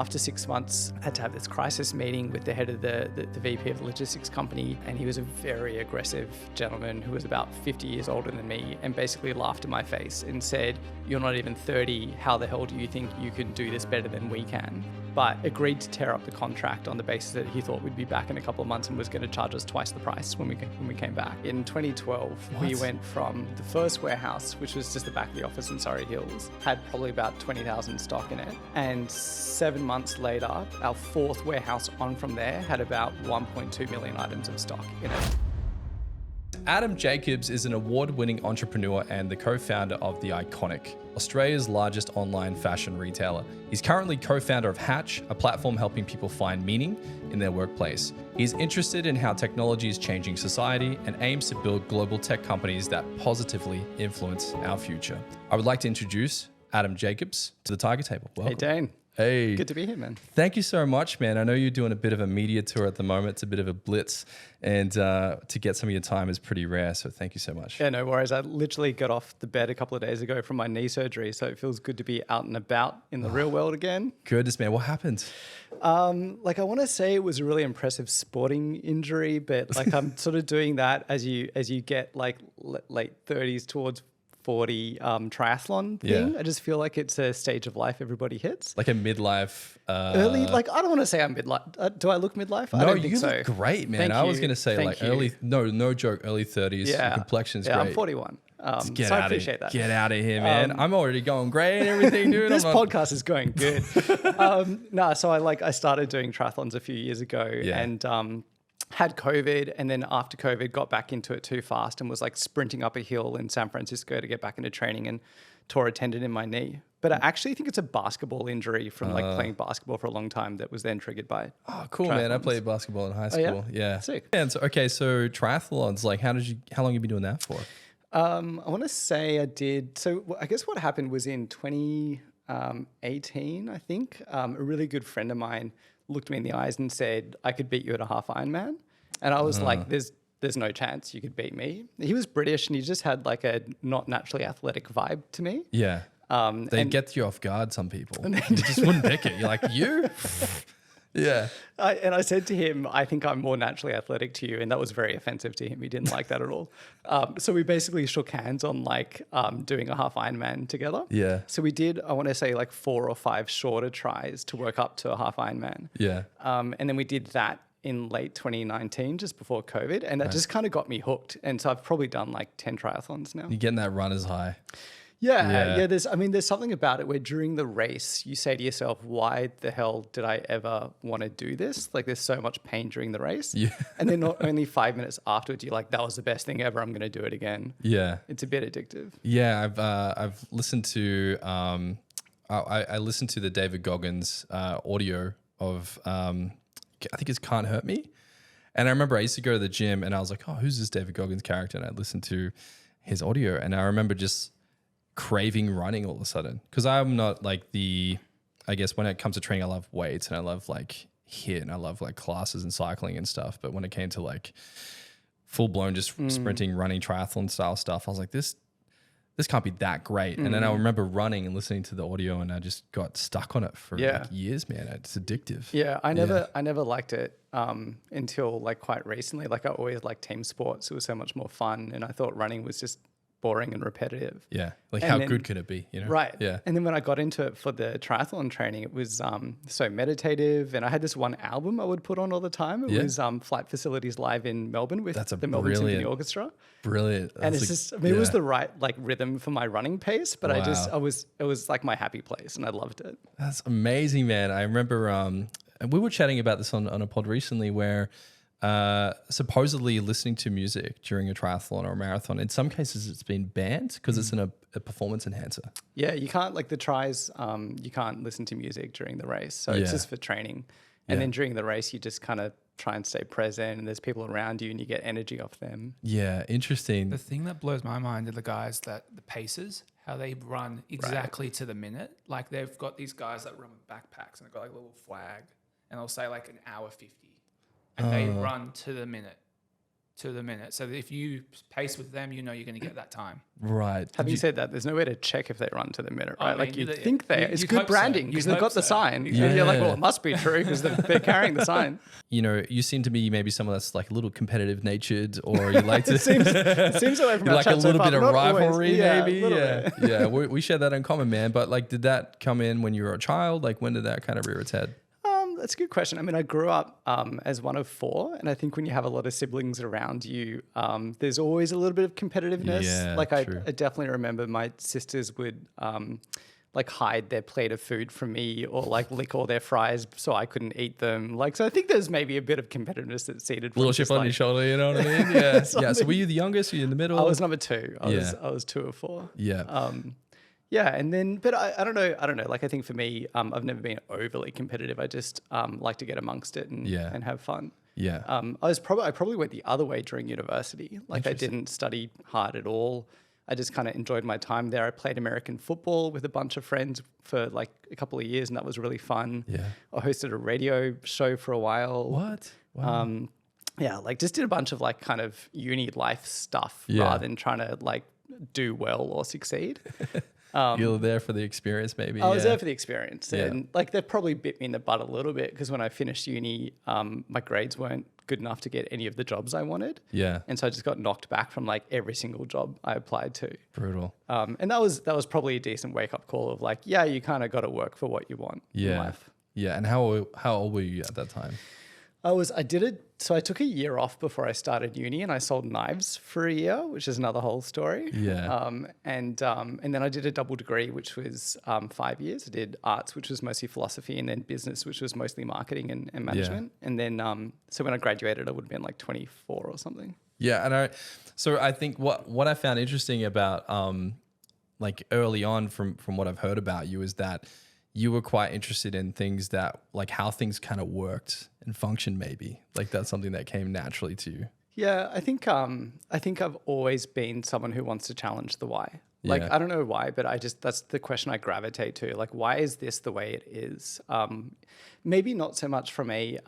after 6 months, I had to have this crisis meeting with the head of the VP of the logistics company. And he was a very aggressive gentleman who was about 50 years older than me and basically laughed in my face and said, "You're not even 30. How the hell do you think you can do this better than we can?" But agreed to tear up the contract on the basis that he thought we'd be back in a couple of months and was going to charge us twice the price when we came back. In 2012, we went from the first warehouse, which was just the back of the office in Surrey Hills, had probably about 20,000 stock in it. And 7 months later, our fourth warehouse on from there had about 1.2 million items of stock in it. Adam Jacobs is an award-winning entrepreneur and the co-founder of The Iconic, Australia's largest online fashion retailer. He's currently co-founder of Hatch, a platform helping people find meaning in their workplace. He's interested in how technology is changing society and aims to build global tech companies that positively influence our future. I would like to introduce Adam Jacobs to the Tiger Table. Welcome. Hey, Dane. Hey. Good to be here, man. Thank you so much, man. I know you're doing a bit of a media tour at the moment. It's a bit of a blitz, and to get some of your time is pretty rare, so thank you so much. Yeah, no worries. I literally got off the bed a couple of days ago from my knee surgery, so it feels good to be out and about in the real world again. Goodness, man. What happened? I want to say it was a really impressive sporting injury, but I'm sort of doing that as you get like late 30s towards 40 triathlon thing. Yeah. I just feel like it's a stage of life everybody hits. Like a midlife... early, I don't want to say I'm midlife. Do I look midlife? I No, don't think you so. look great, man. Thank I was you. going to say Thank you. early... No joke, early 30s. Yeah. Your complexion's yeah, great. I'm 41. Get so I out appreciate of, that. Get out of here, man. I'm already going great and everything, dude. This podcast is going good. So I started doing triathlons a few years ago and had COVID, and then after COVID got back into it too fast and was like sprinting up a hill in San Francisco to get back into training and tore a tendon in my knee. But I actually think it's a basketball injury from playing basketball for a long time that was then triggered by Oh, cool, triathlons. man. I played basketball in high school. Yeah. Sick. And so triathlons, how long have you been doing that for? I want to say I did. So I guess what happened was in 2018, I think, a really good friend of mine looked me in the eyes and said, "I could beat you at a half Ironman." And I was like, there's no chance you could beat me. He was British and he just had like a not naturally athletic vibe to me. Yeah. They get you off guard, some people. You just wouldn't pick it. You're like, you? Yeah. I said to him, "I think I'm more naturally athletic to you." And that was very offensive to him. He didn't like that at all. So we basically shook hands on doing a half Ironman together. Yeah. So we did, I want to say 4 or 5 shorter tries to work up to a half Ironman. Yeah. And then we did that in late 2019, just before COVID. And that just kind of got me hooked. And so I've probably done 10 triathlons now. You're getting that runner's high. Yeah. There's something about it where during the race, you say to yourself, why the hell did I ever want to do this? There's so much pain during the race. Yeah. And then not only 5 minutes afterwards, you're like, that was the best thing ever. I'm going to do it again. Yeah. It's a bit addictive. Yeah. I've listened to, I listened to the David Goggins audio of, I think it's Can't Hurt Me. And I remember I used to go to the gym and I was like, oh, who's this David Goggins character? And I listened to his audio and I remember just craving running all of a sudden, because I'm not I guess when it comes to training, I love weights and I love HIIT and I love classes and cycling and stuff. But when it came to full blown just sprinting, running, triathlon style stuff, I was like, this can't be that great. And then I remember running and listening to the audio and I just got stuck on it for years, man. It's addictive. Yeah. I never liked it until quite recently. I always liked team sports. It was so much more fun. And I thought running was just boring and repetitive. Yeah. How good could it be? Right. Yeah. And then when I got into it for the triathlon training, it was so meditative. And I had this one album I would put on all the time. It was Flight Facilities Live in Melbourne with the Melbourne Symphony Orchestra. Brilliant. And it's just, it was the right rhythm for my running pace, but it was my happy place and I loved it. That's amazing, man. I remember, and we were chatting about this on a pod recently where supposedly listening to music during a triathlon or a marathon, in some cases it's been banned because it's a performance enhancer. Yeah, you can't, the tries, you can't listen to music during the race. So it's just for training. And then during the race, you just kind of try and stay present and there's people around you and you get energy off them. Yeah, interesting. The thing that blows my mind are the guys the pacers, how they run exactly to the minute. They've got these guys that run with backpacks and they've got a little flag and they'll say an hour 50. And they run to the minute. to the minute. So that if you pace with them, you know you're going to get that time. Right. Having said that, there's no way to check if they run to the minute, I right? Like mean, you'd think they. It's you'd good hope so. branding because You'd they've got hope the so. sign. Exactly. And you're like, Yeah. well, it must be true because they're carrying the sign. You know, you seem to be maybe someone that's like a little competitive natured, or you like to It seems that way from you our like a chat so little far, bit of but not always. rivalry, Yeah, a maybe. little Yeah, bit. yeah. We share that in common, man. But like, did that come in when you were a child? Like, when did that kind of rear its head? That's a good question. I mean, I grew up as one of four, and I think when you have a lot of siblings around you, there's always a little bit of competitiveness. Yeah, Like I true. definitely remember my sisters would like hide their plate of food from me, or like lick all their fries so I couldn't eat them. Like, so I think there's maybe a bit of competitiveness that's seeded. Little from chip just, on like, your shoulder, you know what I mean? Yeah, yeah. So Something. were you the youngest? Were you in the middle? I was number two. I Yeah. was two of four. Yeah. Yeah, and then, but I don't know. Like, I think for me, I've never been overly competitive. I just like to get amongst it and Yeah. and have fun. Yeah. I probably went the other way during university. Like, I didn't study hard at all. I just kind of enjoyed my time there. I played American football with a bunch of friends for like a couple of years, and that was really fun. Yeah. I hosted a radio show for a while. What? Wow. Yeah, like just did a bunch of like kind of uni life stuff Yeah. rather than trying to like do well or succeed. You were there for the experience, maybe. I was yeah. there for the experience, Yeah. and like they probably bit me in the butt a little bit because when I finished uni, my grades weren't good enough to get any of the jobs I wanted. Yeah. And so I just got knocked back from like every single job I applied to. Brutal. And that was probably a decent wake up call of like, yeah, you kind of got to work for what you want in Yeah. life. Yeah. And how old were you at that time? So I took a year off before I started uni, and I sold knives for a year, which is another whole story. Yeah. And then I did a double degree, which was 5 years. I did arts, which was mostly philosophy, and then business, which was mostly marketing and management. And then so when I graduated, I would have been like 24 or something. Yeah, and I think what I found interesting about like early on from what I've heard about you is that you were quite interested in things that like how things kind of worked and functioned, maybe. Like that's something that came naturally to you. Yeah, I think I've always been someone who wants to challenge the why. Like, Yeah. I don't know why, but that's the question I gravitate to. Like, why is this the way it is? Maybe not so much from a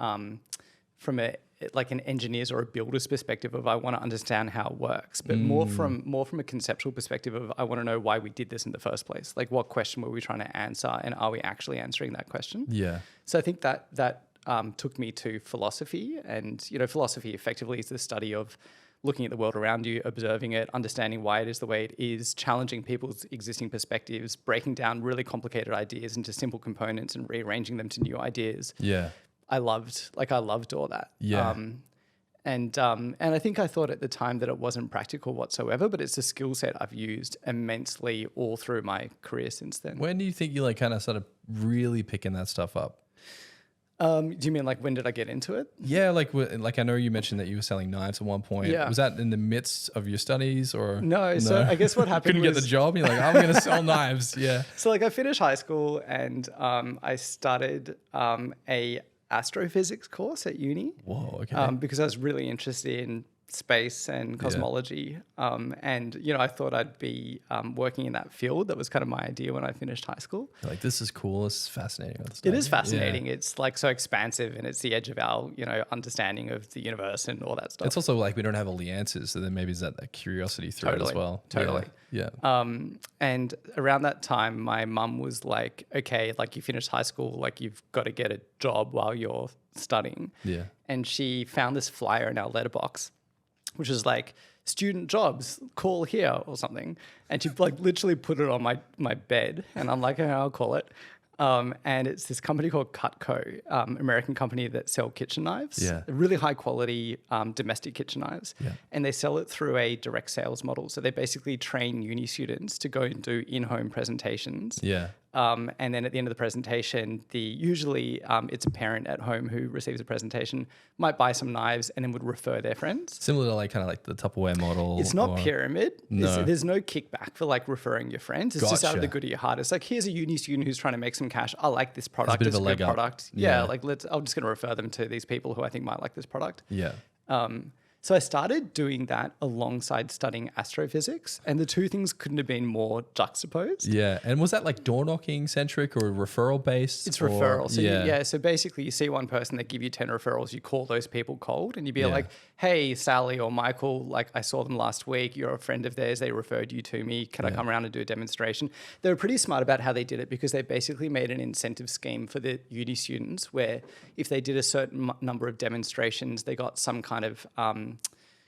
like an engineer's or a builder's perspective of I want to understand how it works, but more from a conceptual perspective of I want to know why we did this in the first place. Like, what question were we trying to answer, and are we actually answering that question? Yeah. So I think that took me to philosophy, and philosophy effectively is the study of looking at the world around you, observing it, understanding why it is the way it is, challenging people's existing perspectives, breaking down really complicated ideas into simple components and rearranging them to new ideas. Yeah. I loved all that. Yeah. And I think I thought at the time that it wasn't practical whatsoever, but it's a skill set I've used immensely all through my career since then. When do you think you like kind of started really picking that stuff up? Do you mean like when did I get into it? Yeah, like I know you mentioned that you were selling knives at one point. Yeah. Was that in the midst of your studies or No, so I guess what happened couldn't get the was- job? You're like, I'm going to sell knives. Yeah. So like I finished high school and I started a astrophysics course at uni. Whoa. Okay. Because I was really interested in space and cosmology. And, I thought I'd be working in that field. That was kind of my idea when I finished high school. You're like, this is cool. This is fascinating. all this It stuff. is fascinating. Yeah. It's like so expansive and it's the edge of our, understanding of the universe and all that stuff. It's also like we don't have all the answers. So then maybe is that curiosity thread as well. Totally. Yeah. And around that time, my mum was like, okay, like you finished high school, like you've got to get a job while you're studying. Yeah. And she found this flyer in our letterbox, which is like student jobs, call here or something. And she like literally put it on my bed and I'm like, okay, I'll call it. And it's this company called Cutco, American company that sell kitchen knives. Yeah. Really high quality domestic kitchen knives. Yeah. And they sell it through a direct sales model. So they basically train uni students to go and do in-home presentations. Yeah. And then at the end of the presentation, usually it's a parent at home who receives a presentation, might buy some knives and then would refer their friends. Similar to like kind of like the Tupperware model. It's not or- pyramid. No. There's no kickback for like referring your friends. It's just out of the Gotcha. good of your heart. It's like, here's a uni student who's trying to make some cash. I like this product. bit of It's a a leg good up. product. Yeah. Yeah, like I'm just going to refer them to these people who I think might like this product. Yeah. So I started doing that alongside studying astrophysics, and the two things couldn't have been more juxtaposed. Yeah. And was that like door knocking centric or referral based? It's referral. So so basically you see one person, they give you 10 referrals, you call those people cold and you'd be like, hey, Sally or Michael, like I saw them last week, you're a friend of theirs, they referred you to me, can I come around and do a demonstration? They were pretty smart about how they did it because they basically made an incentive scheme for the uni students where if they did a certain number of demonstrations, they got some kind of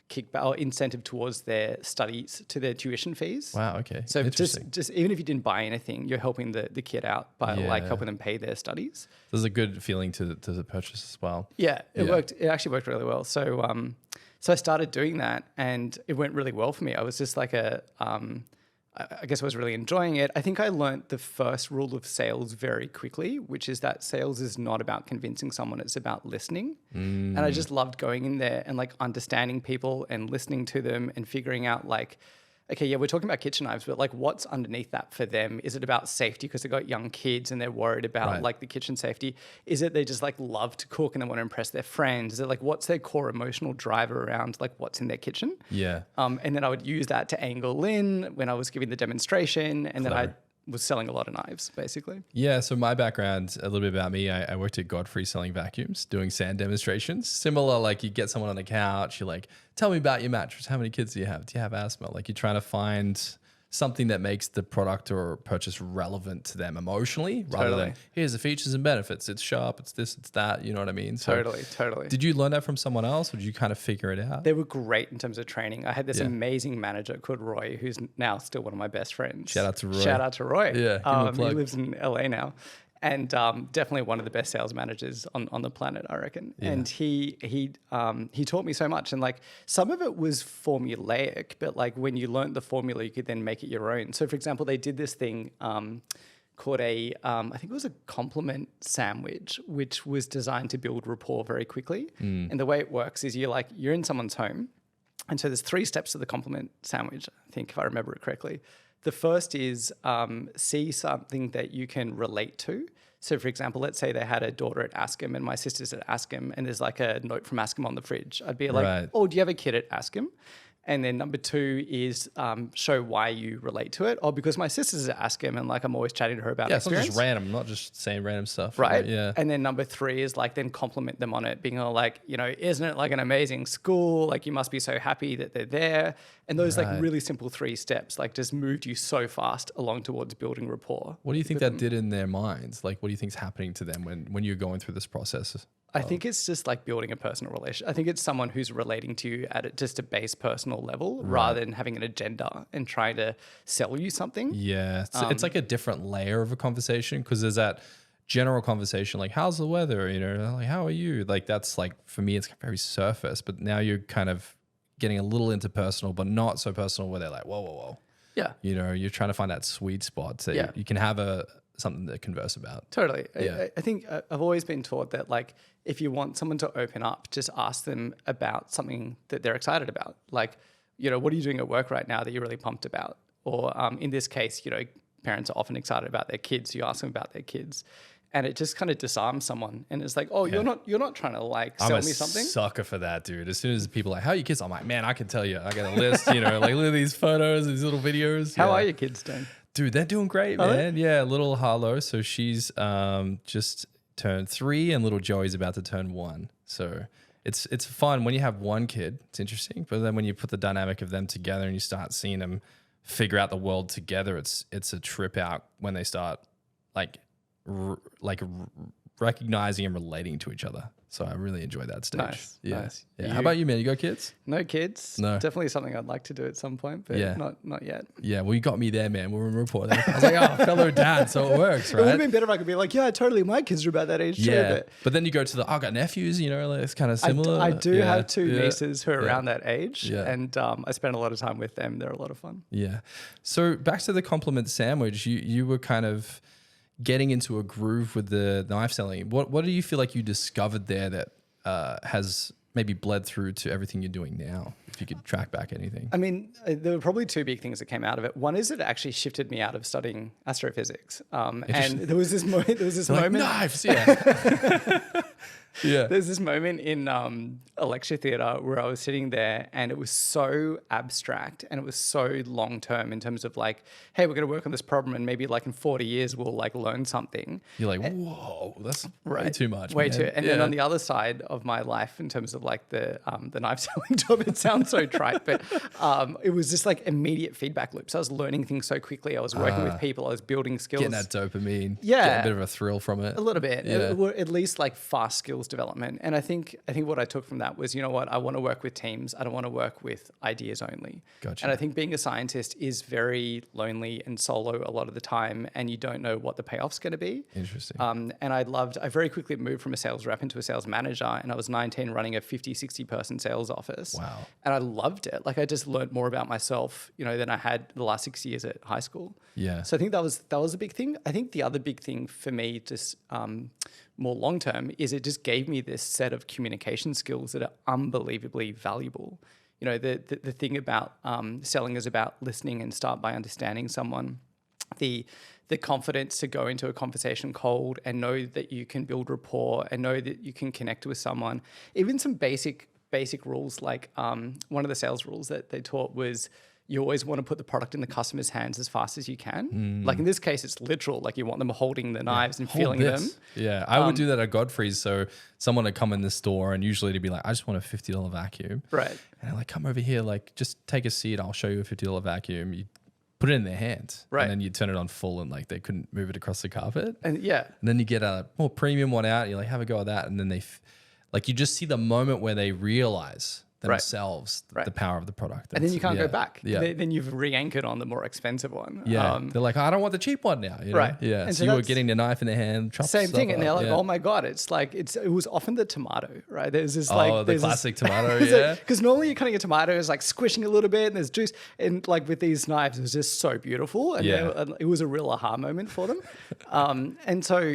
kickback or incentive towards their studies, to their tuition fees. Wow, okay. So just even if you didn't buy anything, you're helping the kid out by like helping them pay their studies. There's a good feeling to the purchase as well. Yeah, it worked. It actually worked really well. So so I started doing that and it went really well for me. I was just like I guess I was really enjoying it. I think I learned the first rule of sales very quickly, which is that sales is not about convincing someone, it's about listening. And I just loved going in there and like understanding people and listening to them and figuring out like, okay, yeah, we're talking about kitchen knives, but like what's underneath that for them? Is it about safety because they've got young kids and they're worried about like the kitchen safety? Is it they just like love to cook and they want to impress their friends? Is it like what's their core emotional driver around like what's in their kitchen? Yeah. And then I would use that to angle in when I was giving the demonstration, and then I was selling a lot of knives, basically. Yeah, so my background, a little bit about me, I worked at Godfrey selling vacuums, doing sand demonstrations. Similar, like you get someone on the couch, you're like, tell me about your mattress. How many kids do you have? Do you have asthma? Like you're trying to find something that makes the product or purchase relevant to them emotionally rather than here's the features and benefits. It's sharp, it's this, it's that, you know what I mean? So Totally. Did you learn that from someone else or did you kind of figure it out? They were great in terms of training. I had this amazing manager called Roy, who's now still one of my best friends. Shout out to Roy. Yeah, give him a plug. He lives in LA now. And definitely one of the best sales managers on the planet, I reckon. Yeah. And he taught me so much. And like some of it was formulaic, but like when you learned the formula, you could then make it your own. So for example, they did this thing called I think it was a compliment sandwich, which was designed to build rapport very quickly. And the way it works is you're in someone's home. And so there's 3 steps to the compliment sandwich, I think, if I remember it correctly. The first is see something that you can relate to. So, for example, let's say they had a daughter at Ascom and my sister's at Ascom and there's like a note from Ascom on the fridge. I'd be like, oh, do you have a kid at Ascom? And then number 2 is show why you relate to it. Oh, because my sister's at Ascom and like I'm always chatting to her about experience. It's not just random, not just saying random stuff. Right. Yeah. And then number 3 is like then compliment them on it, being all like, you know, isn't it like an amazing school? Like you must be so happy that they're there. And those like really simple 3 steps like just moved you so fast along towards building rapport. What do you think that did in their minds? Like what do you think's happening to them when you're going through this process? I think it's just like building a personal relationship. I think it's someone who's relating to you at just a base personal level rather than having an agenda and trying to sell you something. Yeah. It's like a different layer of a conversation because there's that general conversation like, how's the weather? You know, like, how are you? Like that's like, for me, it's very surface, but now you're kind of getting a little into personal, but not so personal where they're like, whoa. Yeah. You know, you're trying to find that sweet spot so you can have something to converse about. Totally. Yeah. I think I've always been taught that like if you want someone to open up, just ask them about something that they're excited about. Like, you know, what are you doing at work right now that you're really pumped about? Or in this case, you know, parents are often excited about their kids. You ask them about their kids. And it just kind of disarms someone. And it's like, oh, you're not trying to like sell me something. I'm a sucker for that, dude. As soon as people are like, how are your kids? I'm like, man, I can tell you. I got a list, you know, like look at these photos, these little videos. How are your kids doing? Dude, they're doing great, man. Yeah, little Harlow. So she's just turned 3 and little Joey's about to turn 1. So it's fun when you have one kid. It's interesting. But then when you put the dynamic of them together and you start seeing them figure out the world together, it's a trip out when they start recognizing and relating to each other. So I really enjoy that stage. Nice. Yeah. How about you, man? You got kids? No kids. No. Definitely something I'd like to do at some point, but not yet. Yeah, well, you got me there, man. We're in report. I was like, oh, fellow dad, so it works, right? It would have been better if I could be like, yeah, totally. My kids are about that age too. But then you go to I've got nephews, you know, like it's kind of similar. I do have 2 nieces who are around that age, and I spend a lot of time with them. They're a lot of fun. Yeah. So back to the compliment sandwich, you were kind of getting into a groove with the knife selling. What do you feel like you discovered there that has maybe bled through to everything you're doing now, if you could track back anything? I mean, there were probably 2 big things that came out of it. One is it actually shifted me out of studying astrophysics. And there was this moment. Like, knives, yeah. Yeah. There's this moment in a lecture theatre where I was sitting there and it was so abstract and it was so long term in terms of like, hey, we're going to work on this problem and maybe like in 40 years we'll like learn something. You're like, whoa, that's way too much. Way man. too. And then on the other side of my life, in terms of like the knife selling job, it sounds so trite, but it was just like immediate feedback loops. I was learning things so quickly. I was working with people. I was building skills. Getting that dopamine. Yeah. Getting a bit of a thrill from it. A little bit, Yeah. at least like fast skills development. And I think what I took from that was, you know what, I want to work with teams. I don't want to work with ideas only. Gotcha. And I think being a scientist is very lonely and solo a lot of the time, and you don't know what the payoff's going to be. Interesting. And I very quickly moved from a sales rep into a sales manager, and I was 19 running a 50, 60 person sales office. Wow. And I loved it. Like I just learned more about myself, than I had the last 6 years at high school. Yeah. So I think that was a big thing. I think the other big thing for me, just more long term, is it just gave me this set of communication skills that are unbelievably valuable. The thing about selling is about listening and start by understanding someone. The confidence to go into a conversation cold and know that you can build rapport and know that you can connect with someone. Even some basic rules, like one of the sales rules that they taught was you always want to put the product in the customer's hands as fast as you can. Like in this case, it's literal. Like you want them holding the knives and feeling them. Yeah, I would do that at Godfrey's. So someone would come in the store and usually to be like, I just want a $50 vacuum. Right. And I'm like, come over here, like just take a seat. I'll show you a $50 vacuum. You put it in their hands. Right. And then you turn it on full and like they couldn't move it across the carpet. And yeah. And then you get a more premium one out. And you're like, have a go at that. And then you just see the moment where they realize themselves the power of the product. And then you can't go back. Yeah. Then you've re-anchored on the more expensive one. Yeah. They're like, I don't want the cheap one now. You know? Right. Yeah. And so you were getting the knife in their hand. Same thing. And they're like, oh my God, it's like, it was often the tomato, right? There's this like, the classic tomato. Yeah. Because normally you're cutting a tomato is like squishing a little bit and there's juice. And like with these knives, it was just so beautiful. And it was a real aha moment for them. And so,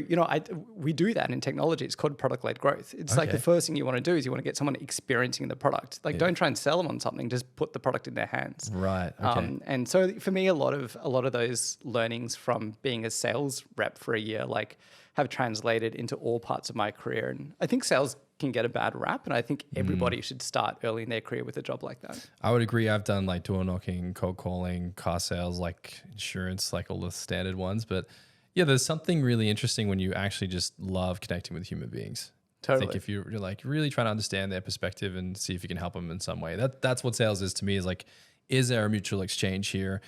we do that in technology. It's called product-led growth. It's like the first thing you want to do is you want to get someone experiencing the product. Like don't try and sell them on something, just put the product in their hands. Right. Okay. And so for me, a lot of those learnings from being a sales rep for a year, like have translated into all parts of my career. And I think sales can get a bad rap. And I think everybody should start early in their career with a job like that. I would agree. I've done like door knocking, cold calling, car sales, like insurance, like all the standard ones. But yeah, there's something really interesting when you actually just love connecting with human beings. Totally. I think if you're like really trying to understand their perspective and see if you can help them in some way, that's what sales is to me. Is like, is there a mutual exchange here?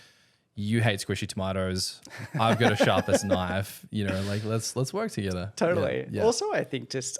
You hate squishy tomatoes. I've got a sharpest knife. Like let's work together. Totally. Yeah. Also, I think just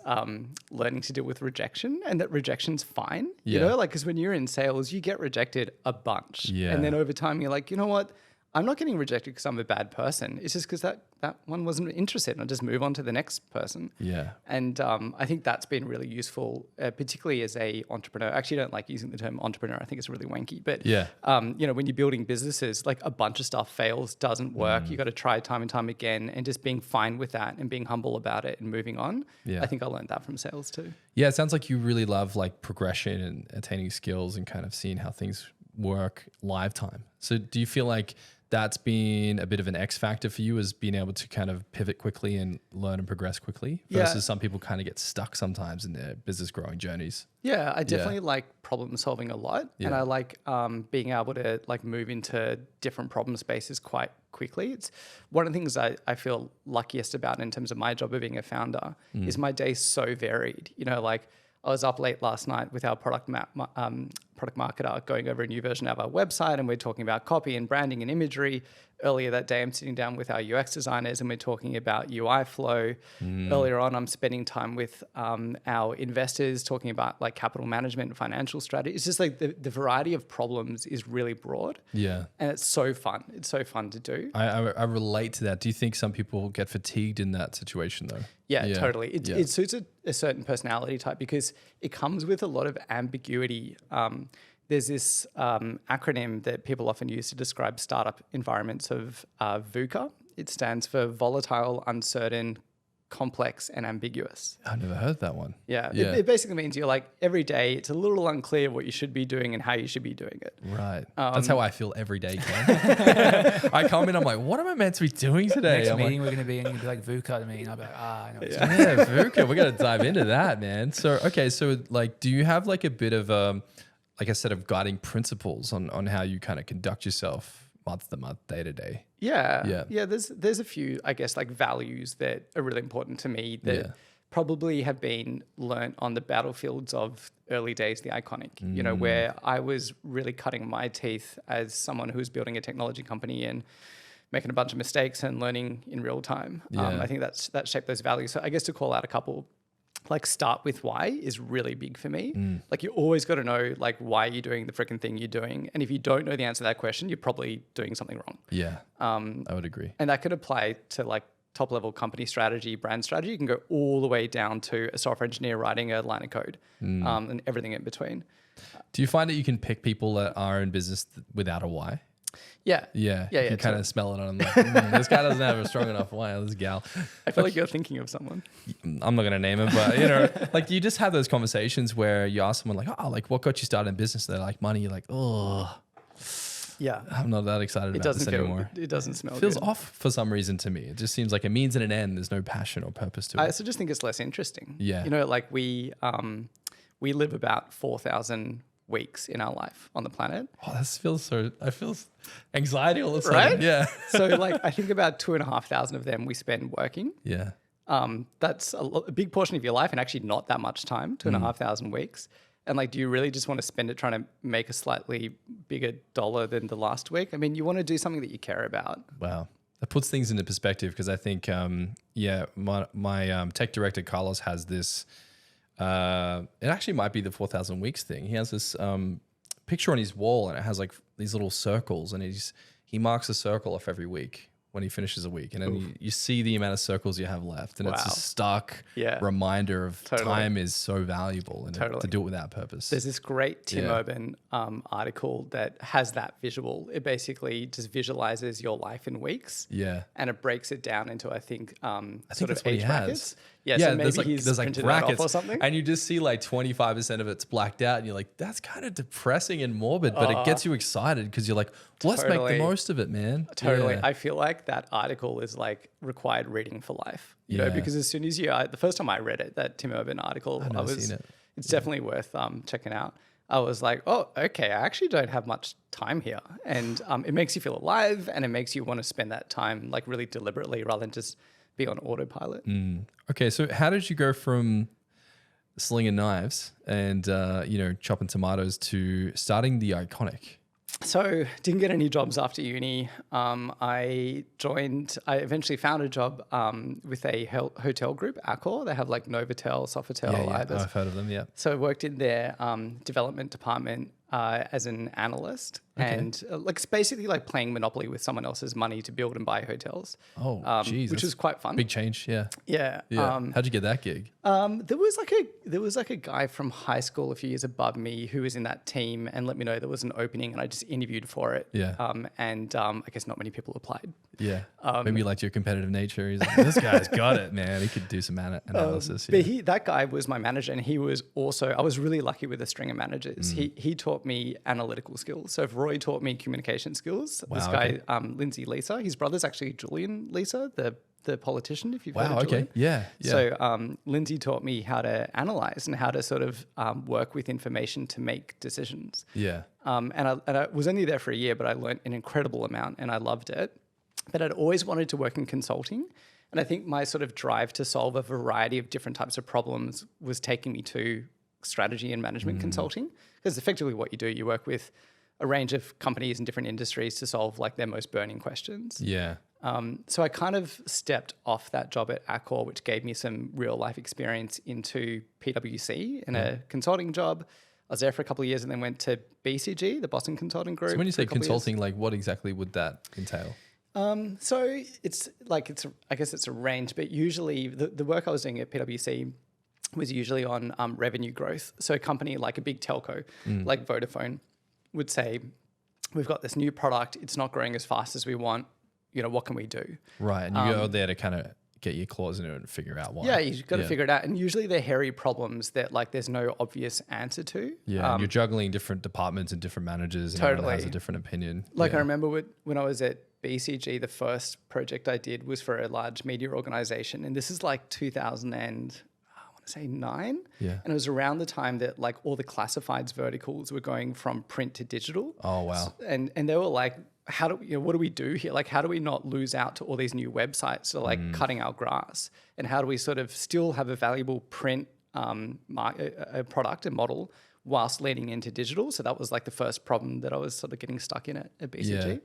learning to deal with rejection and that rejection's fine. Yeah. Because when you're in sales, you get rejected a bunch. Yeah. And then over time, you're like, you know what? I'm not getting rejected because I'm a bad person. It's just because that one wasn't interested, and I just move on to the next person. Yeah. And I think that's been really useful, particularly as a entrepreneur. I actually don't like using the term entrepreneur. I think it's really wanky. But yeah. When you're building businesses, like a bunch of stuff fails, doesn't work. You got to try time and time again, and just being fine with that and being humble about it and moving on. Yeah. I think I learned that from sales too. Yeah, it sounds like you really love like progression and attaining skills and kind of seeing how things work live time. So do you feel like that's been a bit of an X factor for you, is being able to kind of pivot quickly and learn and progress quickly versus some people kind of get stuck sometimes in their business growing journeys? Yeah, I definitely like problem solving a lot. Yeah. And I like being able to like move into different problem spaces quite quickly. It's one of the things I feel luckiest about in terms of my job of being a founder is my day's so varied. Like I was up late last night with our product marketer going over a new version of our website, and we're talking about copy and branding and imagery. Earlier that day, I'm sitting down with our UX designers and we're talking about UI flow. Earlier on, I'm spending time with our investors talking about like capital management and financial strategy. It's just like the variety of problems is really broad. Yeah. And it's so fun. It's so fun to do. I relate to that. Do you think some people get fatigued in that situation though? Yeah, totally. It suits a certain personality type because it comes with a lot of ambiguity. There's this acronym that people often use to describe startup environments of VUCA. It stands for volatile, uncertain, complex, and ambiguous. I've never heard that one. Yeah. It basically means you're like, every day it's a little unclear what you should be doing and how you should be doing it. Right. That's how I feel every day, Ken. I come in, I'm like, what am I meant to be doing today? Next meeting we're going to be in, you'll be like VUCA to me, and I'll be like, I know. Yeah, VUCA. We're going to dive into that, man. So, okay. So like, do you have like a bit of like a set of guiding principles on how you kind of conduct yourself month to month, day to day? Yeah. There's a few, I guess, like values that are really important to me that probably have been learnt on the battlefields of early days, the iconic, where I was really cutting my teeth as someone who was building a technology company and making a bunch of mistakes and learning in real time. I think that shaped those values. So I guess to call out a couple, like start with why is really big for me. Like you always got to know like why you're doing the freaking thing you're doing. And if you don't know the answer to that question, you're probably doing something wrong. Yeah, I would agree. And that could apply to like top level company strategy, brand strategy. You can go all the way down to a software engineer writing a line of code and everything in between. Do you find that you can pick people that are in business without a why? Yeah. You can kind of smell it on them. Like, this guy doesn't have a strong enough why. This gal. I feel like you're thinking of someone. I'm not going to name him, but like you just have those conversations where you ask someone like, oh, like what got you started in business? They're like money. You're like, oh, yeah, I'm not that excited about this anymore. It doesn't smell. It feels good. off for some reason to me. It just seems like a means and an end. There's no passion or purpose to it. I also just think it's less interesting. Yeah. Like we live about 4,000 weeks in our life on the planet. Oh, I feel anxiety all of a sudden. Right? Yeah. So like I think about 2,500 of them we spend working. Yeah. That's a big portion of your life and actually not that much time, 2,500 weeks. And like, do you really just want to spend it trying to make a slightly bigger dollar than the last week? I mean, you want to do something that you care about. Wow. That puts things into perspective because I think, my tech director, Carlos, has this, it actually might be the 4,000 weeks thing. He has this picture on his wall and it has like these little circles and he marks a circle off every week when he finishes a week. And then you see the amount of circles you have left. And it's a stark reminder of time is so valuable and to do it without purpose. There's this great Tim Urban article that has that visual. It basically just visualizes your life in weeks. Yeah. And it breaks it down into, I think sort of age brackets. Yeah, so maybe there's like brackets or something. And you just see like 25% of it's blacked out and you're like, that's kind of depressing and morbid, but it gets you excited because you're like, let's make the most of it, man. Totally. Yeah. I feel like that article is like required reading for life, you know, because as soon as the first time I read it, that Tim Urban article, it's definitely worth checking out. I was like, oh, okay, I actually don't have much time here. And it makes you feel alive and it makes you want to spend that time like really deliberately rather than just be on autopilot. Okay, so how did you go from slinging knives and chopping tomatoes to starting the Iconic? So didn't get any jobs after uni. I eventually found a job with a hotel group, Accor. They have like Novotel, Sofitel, Ibis. I've heard of them, yeah. So I worked in their development department as an analyst. Okay. And like it's basically like playing Monopoly with someone else's money to build and buy hotels. Oh, geez. Which was quite fun. Big change, yeah. Yeah. How'd you get that gig? There was like a guy from high school a few years above me who was in that team and let me know there was an opening and I just interviewed for it. Yeah. I guess not many people applied. Yeah. Maybe you liked your competitive nature. He's like, this guy's got it, man. He could do some analysis. But that guy was my manager and he was also, I was really lucky with a string of managers. He taught me analytical skills. So if Roy taught me communication skills, this guy, Lindsay Lisa, his brother's actually Julian Lisa, the politician, if you've heard of Julian. Yeah. So Lindsay taught me how to analyze and how to sort of work with information to make decisions. Yeah. And I was only there for a year, but I learned an incredible amount and I loved it. But I'd always wanted to work in consulting. And I think my sort of drive to solve a variety of different types of problems was taking me to strategy and management consulting. Because effectively what you do, you work with a range of companies in different industries to solve like their most burning questions. Yeah. So I kind of stepped off that job at Accor, which gave me some real life experience into PwC in a consulting job. I was there for a couple of years and then went to BCG, the Boston Consulting Group. So when you say consulting, like what exactly would that entail? So I guess it's a range, but usually the work I was doing at PwC was usually on revenue growth. So a company like a big telco, like Vodafone, would say, we've got this new product, it's not growing as fast as we want, what can we do? Right, and you go there to kind of get your claws in it and figure out why. Yeah, you've got to figure it out. And usually they're hairy problems that like there's no obvious answer to. Yeah, and you're juggling different departments and different managers, and everyone has a different opinion. Like I remember when I was at BCG, the first project I did was for a large media organization, and this is like 2009. Yeah. And it was around the time that like all the classifieds verticals were going from print to digital. Oh wow. And they were like, what do we do here? Like, how do we not lose out to all these new websites that are like cutting our grass? And how do we sort of still have a valuable print a product and model whilst leading into digital? So that was like the first problem that I was sort of getting stuck in at BCG. Yeah.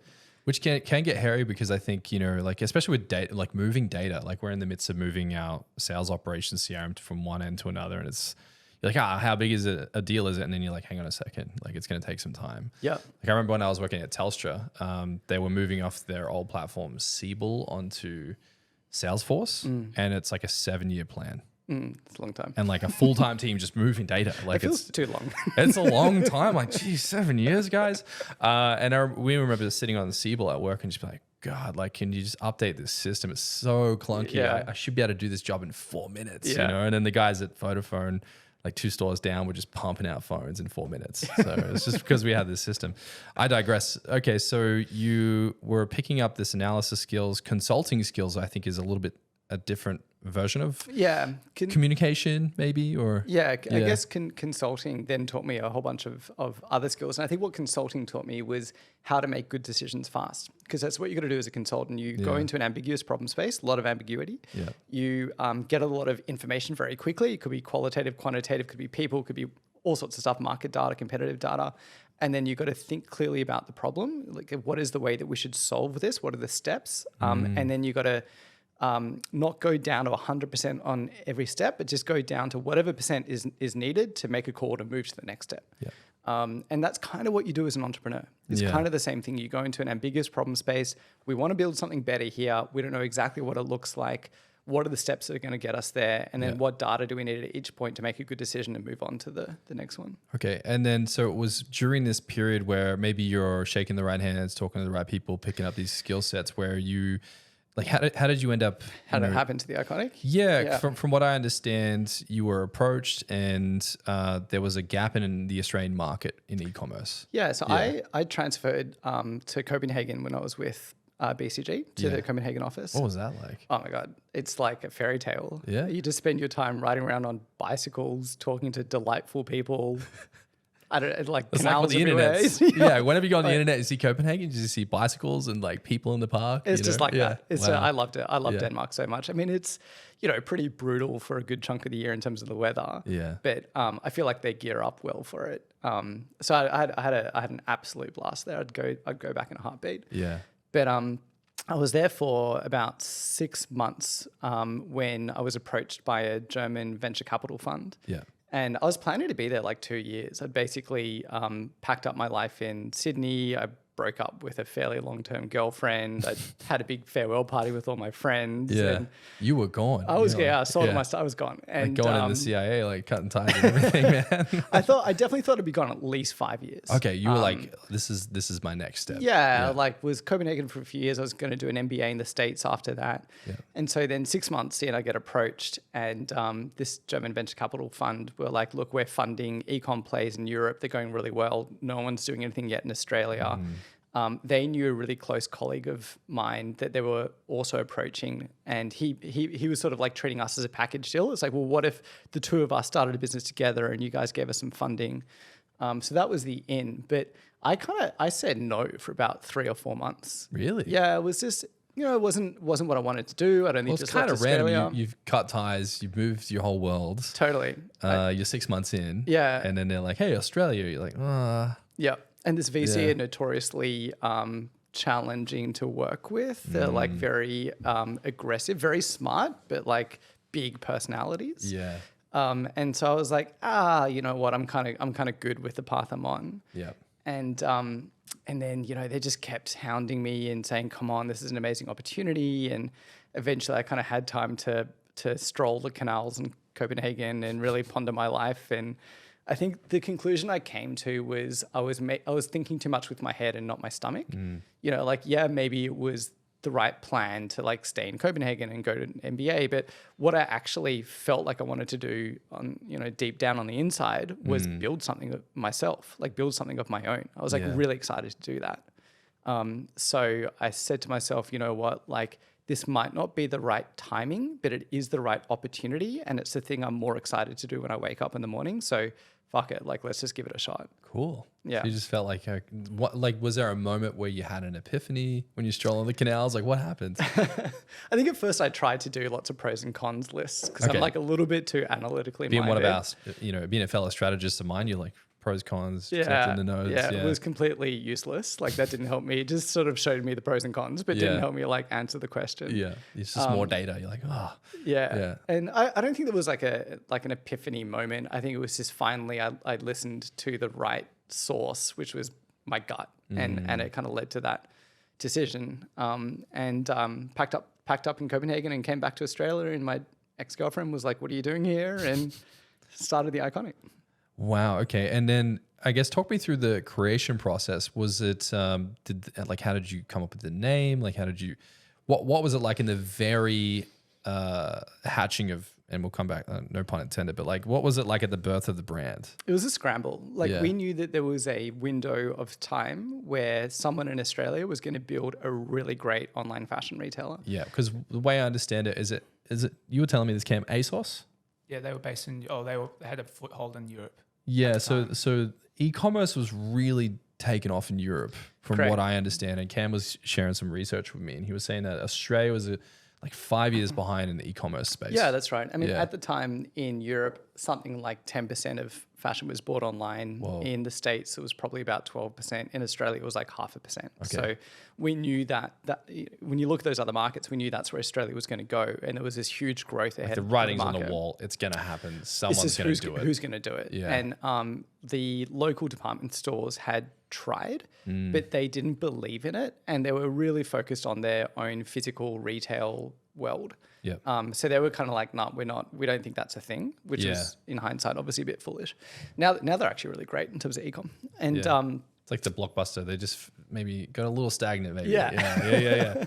Which can get hairy because I think, like especially with data, like moving data, like we're in the midst of moving our sales operations CRM from one end to another, and it's you're like, how big is it? A deal is it? And then you're like, hang on a second, like it's going to take some time. Yeah. Like I remember when I was working at Telstra, they were moving off their old platform Siebel onto Salesforce, and it's like a 7-year plan. It's a long time. And like a full-time team just moving data. Like it feels too long. It's a long time. Like, geez, 7 years, guys. And we remember sitting on the Siebel at work and just be like, God, like, can you just update this system? It's so clunky. Yeah. I should be able to do this job in 4 minutes, Yeah. And then the guys at Vodafone, like 2 stores down, were just pumping out phones in 4 minutes. So it's just because we had this system. I digress. Okay, so you were picking up this analysis skills, consulting skills, I think is a little bit a different version of communication maybe, or I guess consulting then taught me a whole bunch of other skills. And I think what consulting taught me was how to make good decisions fast, because that's what you got to do as a consultant. You go into an ambiguous problem space, a lot of ambiguity. You get a lot of information very quickly. It could be qualitative, quantitative, could be people, could be all sorts of stuff, market data, competitive data. And then you've got to think clearly about the problem. Like, what is the way that we should solve this? What are the steps? And then you got to not go down to 100% on every step, but just go down to whatever percent is needed to make a call to move to the next step. And that's kind of what you do as an entrepreneur. It's kind of the same thing. You go into an ambiguous problem space. We want to build something better here. We don't know exactly what it looks like. What are the steps that are going to get us there? And then what data do we need at each point to make a good decision and move on to the next one? Okay. And then, so it was during this period where maybe you're shaking the right hands, talking to the right people, picking up these skill sets where you... Like how did you end up? How did it happen to the Iconic? Yeah. From what I understand, you were approached and there was a gap in the Australian market in e-commerce. Yeah. So I transferred to Copenhagen when I was with BCG to the Copenhagen office. What was that like? Oh my God. It's like a fairy tale. Yeah. You just spend your time riding around on bicycles, talking to delightful people. I don't like it's canals like everywhere. the internet. Whenever you go on the internet, you see Copenhagen, you just see bicycles and like people in the park. It's just like that. It's wow. I loved it. I love Denmark so much. I mean, it's pretty brutal for a good chunk of the year in terms of the weather. Yeah. But I feel like they gear up well for it. So I had an absolute blast there. I'd go back in a heartbeat. Yeah. But I was there for about 6 months when I was approached by a German venture capital fund. Yeah. And I was planning to be there like 2 years. I'd basically packed up my life in Sydney. I broke up with a fairly long-term girlfriend. I had a big farewell party with all my friends. Yeah. And you were gone. I was, I sold my stuff. I was gone. And like going in the CIA, like cutting ties and everything, man. I definitely thought I'd be gone at least 5 years. Okay. You were like, this is my next step. Yeah. Like was Copenhagen for a few years. I was going to do an MBA in the States after that. Yeah. And so then 6 months in, I get approached and this German venture capital fund were like, look, we're funding ecom plays in Europe. They're going really well. No one's doing anything yet in Australia. They knew a really close colleague of mine that they were also approaching, and he was sort of like treating us as a package deal. It's like, well, what if the two of us started a business together and you guys gave us some funding? So that was the in. But I said no for about 3 or 4 months. Really? Yeah, it was just it wasn't what I wanted to do. I don't think it's kind of random. You've cut ties. You've moved your whole world. Totally. You're 6 months in. Yeah. And then they're like, hey, Australia. You're like, Yeah. And this VC are notoriously challenging to work with. They're like very aggressive, very smart, but like big personalities. Yeah. And so I was like, you know what? I'm kind of good with the path I'm on. Yeah. And then they just kept hounding me and saying, come on, this is an amazing opportunity. And eventually I kind of had time to stroll the canals in Copenhagen and really ponder my life. And I think the conclusion I came to was I was thinking too much with my head and not my stomach. Maybe it was the right plan to like stay in Copenhagen and go to an MBA. But what I actually felt like I wanted to do on, deep down on the inside was build something myself, like build something of my own. I was like really excited to do that. So I said to myself, you know what, like this might not be the right timing, but it is the right opportunity. And it's the thing I'm more excited to do when I wake up in the morning. So fuck it, like let's just give it a shot. Cool. Yeah. So you just felt like, was there a moment where you had an epiphany when you stroll on the canals? Like what happened? I think at first I tried to do lots of pros and cons lists because I'm like a little bit too analytically being minded. one of our, being a fellow strategist of mine, you're like pros, cons, collecting the nodes. Yeah, it was completely useless. Like that didn't help me. It just sort of showed me the pros and cons, but didn't help me like answer the question. Yeah. It's just more data. You're like, oh. Yeah. And I don't think there was like an epiphany moment. I think it was just finally I listened to the right source, which was my gut. And it kind of led to that decision. Packed up in Copenhagen and came back to Australia, and my ex-girlfriend was like, what are you doing here? And started the Iconic. Wow. Okay. And then I guess talk me through the creation process. Was it, how did you come up with the name? Like, what was it like in the very hatching of, and we'll come back, no pun intended, but like, what was it like at the birth of the brand? It was a scramble. Like we knew that there was a window of time where someone in Australia was going to build a really great online fashion retailer. Yeah. Because the way I understand it, is it, you were telling me this came ASOS? Yeah, they were based in, they had a foothold in Europe. Yeah, so e-commerce was really taken off in Europe from what I understand. And Cam was sharing some research with me, and he was saying that Australia was like 5 years behind in the e-commerce space. Yeah, that's right. I mean, at the time in Europe, something like 10% of fashion was bought online. Whoa. In the States, it was probably about 12%. In Australia, it was like 0.5%. Okay. So we knew that when you look at those other markets, we knew that's where Australia was going to go. And there was this huge growth ahead. Like the writing's on the wall. It's going to happen. Someone's going to do it. Who's going to do it? Yeah. And the local department stores had tried, but they didn't believe in it. And they were really focused on their own physical retail world. Yeah. So they were kind of like, no, we don't think that's a thing, which was in hindsight obviously a bit foolish. Now they're actually really great in terms of e-com. And it's like the Blockbuster. They just maybe got a little stagnant maybe. Yeah.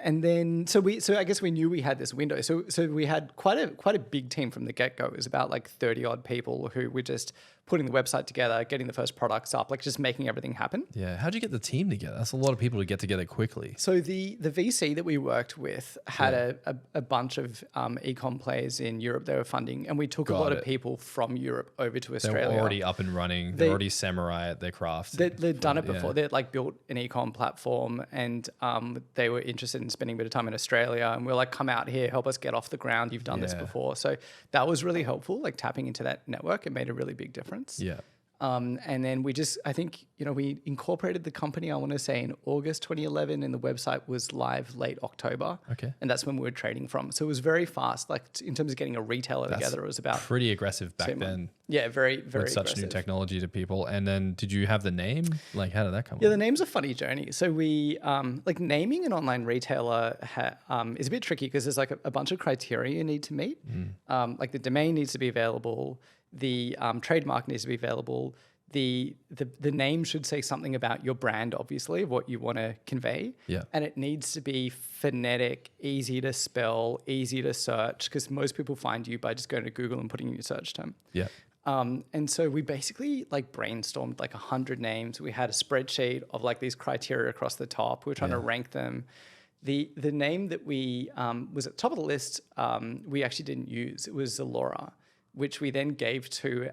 And then so I guess we knew we had this window. So we had quite a big team from the get-go. It was about like 30 odd people who were just putting the website together, getting the first products up, like just making everything happen. Yeah. How'd you get the team together? That's a lot of people to get together quickly. So the VC that we worked with had a bunch of e-com players in Europe they were funding, and we took a lot of people from Europe over to Australia. They were already up and running. They're already samurai at their craft. They'd done it before. They'd like built an e-com platform, and they were interested in spending a bit of time in Australia, and we were like, come out here, help us get off the ground. You've done this before. So that was really helpful, like tapping into that network. It made a really big difference. Yeah. And then I think, we incorporated the company, I want to say in August 2011, and the website was live late October. Okay. And that's when we were trading from. So it was very fast. Like in terms of getting a retailer together, it was about pretty aggressive back then. Yeah, very, very with such aggressive. new technology to people. And then did you have the name? Like, how did that come Yeah, the name's a funny journey. So we, like naming an online retailer is a bit tricky because there's like a bunch of criteria you need to meet. Like the domain needs to be available. The trademark needs to be available. The name should say something about your brand, obviously, of what you want to convey. Yeah. And it needs to be phonetic, easy to spell, easy to search, because most people find you by just going to Google and putting in your search term. Yeah. And so we basically like brainstormed like 100 names. We had a spreadsheet of like these criteria across the top. We were trying to rank them. The name that we was at the top of the list, we actually didn't use. It was Zalora, which we then gave to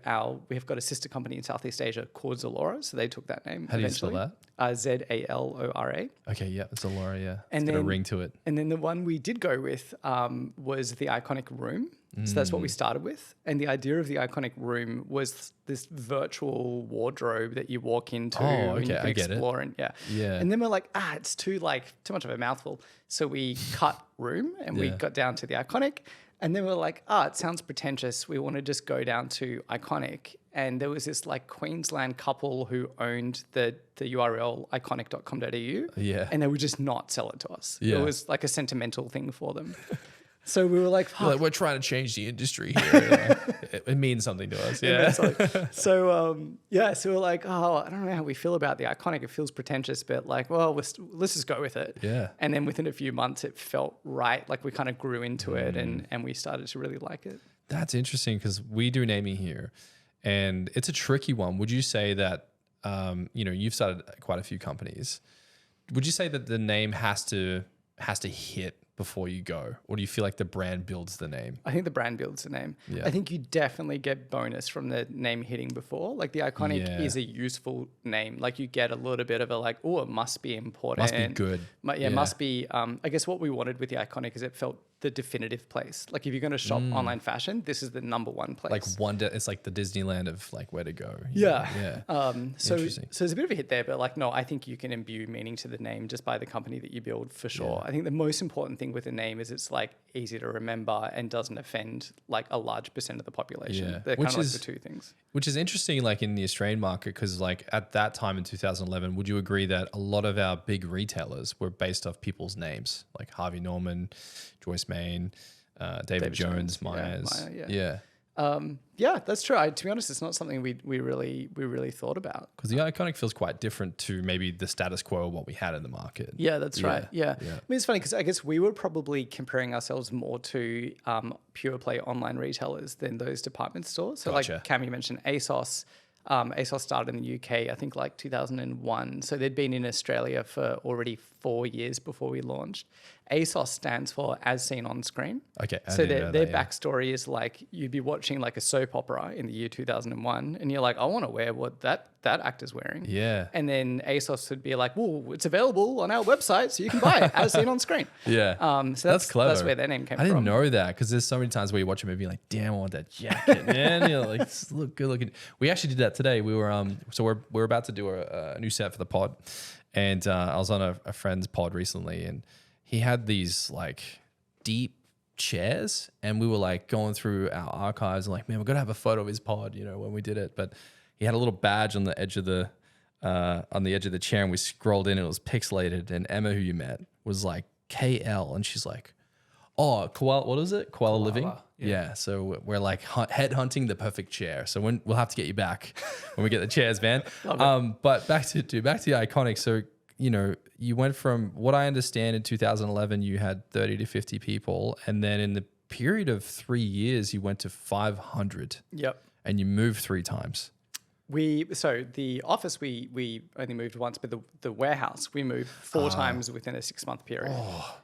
we've got a sister company in Southeast Asia called Zalora. So they took that name. How do you spell that? Zalora. Okay, yeah, Zalora, yeah. It's got a ring to it. And then the one we did go with was the Iconic Room. So that's what we started with. And the idea of the Iconic Room was this virtual wardrobe that you walk into and you can explore. And And then we're like, it's too much of a mouthful. So we cut room and we got down to the Iconic. And then we were like, it sounds pretentious. We want to just go down to Iconic. And there was this like Queensland couple who owned the URL iconic.com.au. Yeah. And they would just not sell it to us. Yeah. It was like a sentimental thing for them. So we were like, You're like, we're trying to change the industry here. It means something to us. Yeah. So we're like, oh, I don't know how we feel about the iconic. It feels pretentious, but like, well, let's just go with it. Yeah. And then within a few months, it felt right. Like we kind of grew into it and we started to really like it. That's interesting because we do naming here and it's a tricky one. Would you say that, you've started quite a few companies. Would you say that the name has to hit before you go? Or do you feel like the brand builds the name? I think the brand builds the name. Yeah. I think you definitely get bonus from the name hitting before. Like the iconic is a useful name. Like you get a little bit of a like, oh, it must be important. Must be good. Must be. I guess what we wanted with the iconic is it felt the definitive place. Like if you're going to shop online fashion, this is the number one place. Like it's like the Disneyland of like where to go. Yeah. So Interesting. there's a bit of a hit there, but like, no, I think you can imbue meaning to the name just by the company that you build for sure. I think the most important thing with a name is it's like easy to remember and doesn't offend like a large percent of the population. Yeah. They're kind of like the two things. Which is interesting, like in the Australian market, because like at that time in 2011, would you agree that a lot of our big retailers were based off people's names, like Harvey Norman, Joyce Main, David Jones, Myers? Yeah, that's true. To be honest, it's not something we really thought about. Because the iconic feels quite different to maybe the status quo of what we had in the market. Yeah, that's right. Yeah. I mean, it's funny because I guess we were probably comparing ourselves more to pure play online retailers than those department stores. So like Cam, you mentioned ASOS. ASOS started in the UK, I think like 2001. So they'd been in Australia for already 4 years before we launched. ASOS stands for As Seen on Screen. Okay. So their backstory is like you'd be watching like a soap opera in the year 2001 and you're like, I want to wear what that actor's wearing. Yeah. And then ASOS would be like, well, it's available on our website so you can buy it As Seen on Screen. Yeah. So that's clever. That's where their name came from. I didn't know that because there's so many times where you watch a movie like, damn, I want that jacket, man. You're like, look good looking. We actually did that today. We were we're about to do a new set for the pod. And I was on a friend's pod recently and he had these like deep chairs and we were like going through our archives and like, man, we're going to have a photo of his pod, when we did it. But he had a little badge on the edge of the chair and we scrolled in and it was pixelated. And Emma, who you met, was like KL. And she's like, oh, koala, what is it? Koala living? Yeah. So we're like head hunting the perfect chair. So we'll have to get you back when we get the chairs, man. But back to the iconic. So, you went from what I understand in 2011, you had 30 to 50 people. And then in the period of 3 years, you went to 500. Yep. And you moved 3 times. So the office we only moved once, but the warehouse we moved 4 times within a 6-month period.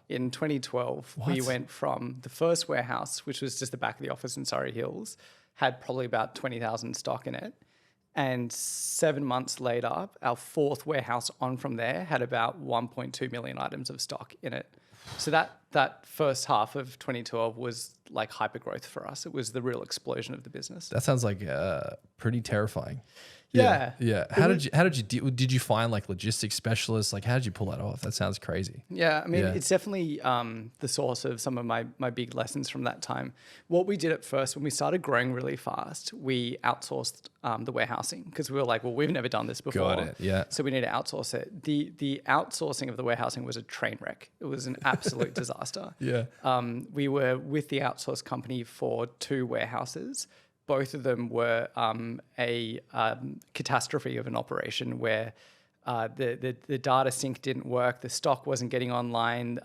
In 2012, we went from the first warehouse, which was just the back of the office in Surrey Hills, had probably about 20,000 stock in it. And 7 months later, our 4th warehouse on from there had about 1.2 million items of stock in it. So that first half of 2012 was like hyper growth for us. It was the real explosion of the business. That sounds like pretty terrifying. Yeah. How did you deal? Did you find like logistics specialists? Like, how did you pull that off? That sounds crazy. Yeah, I mean, it's definitely the source of some of my big lessons from that time. What we did at first, when we started growing really fast, we outsourced the warehousing because we were like, well, we've never done this before. Got it. Yeah. So we need to outsource it. The outsourcing of the warehousing was a train wreck. It was an absolute disaster. Yeah. We were with the outsource company for 2 warehouses. Both of them were a catastrophe of an operation where the data sync didn't work, the stock wasn't getting online,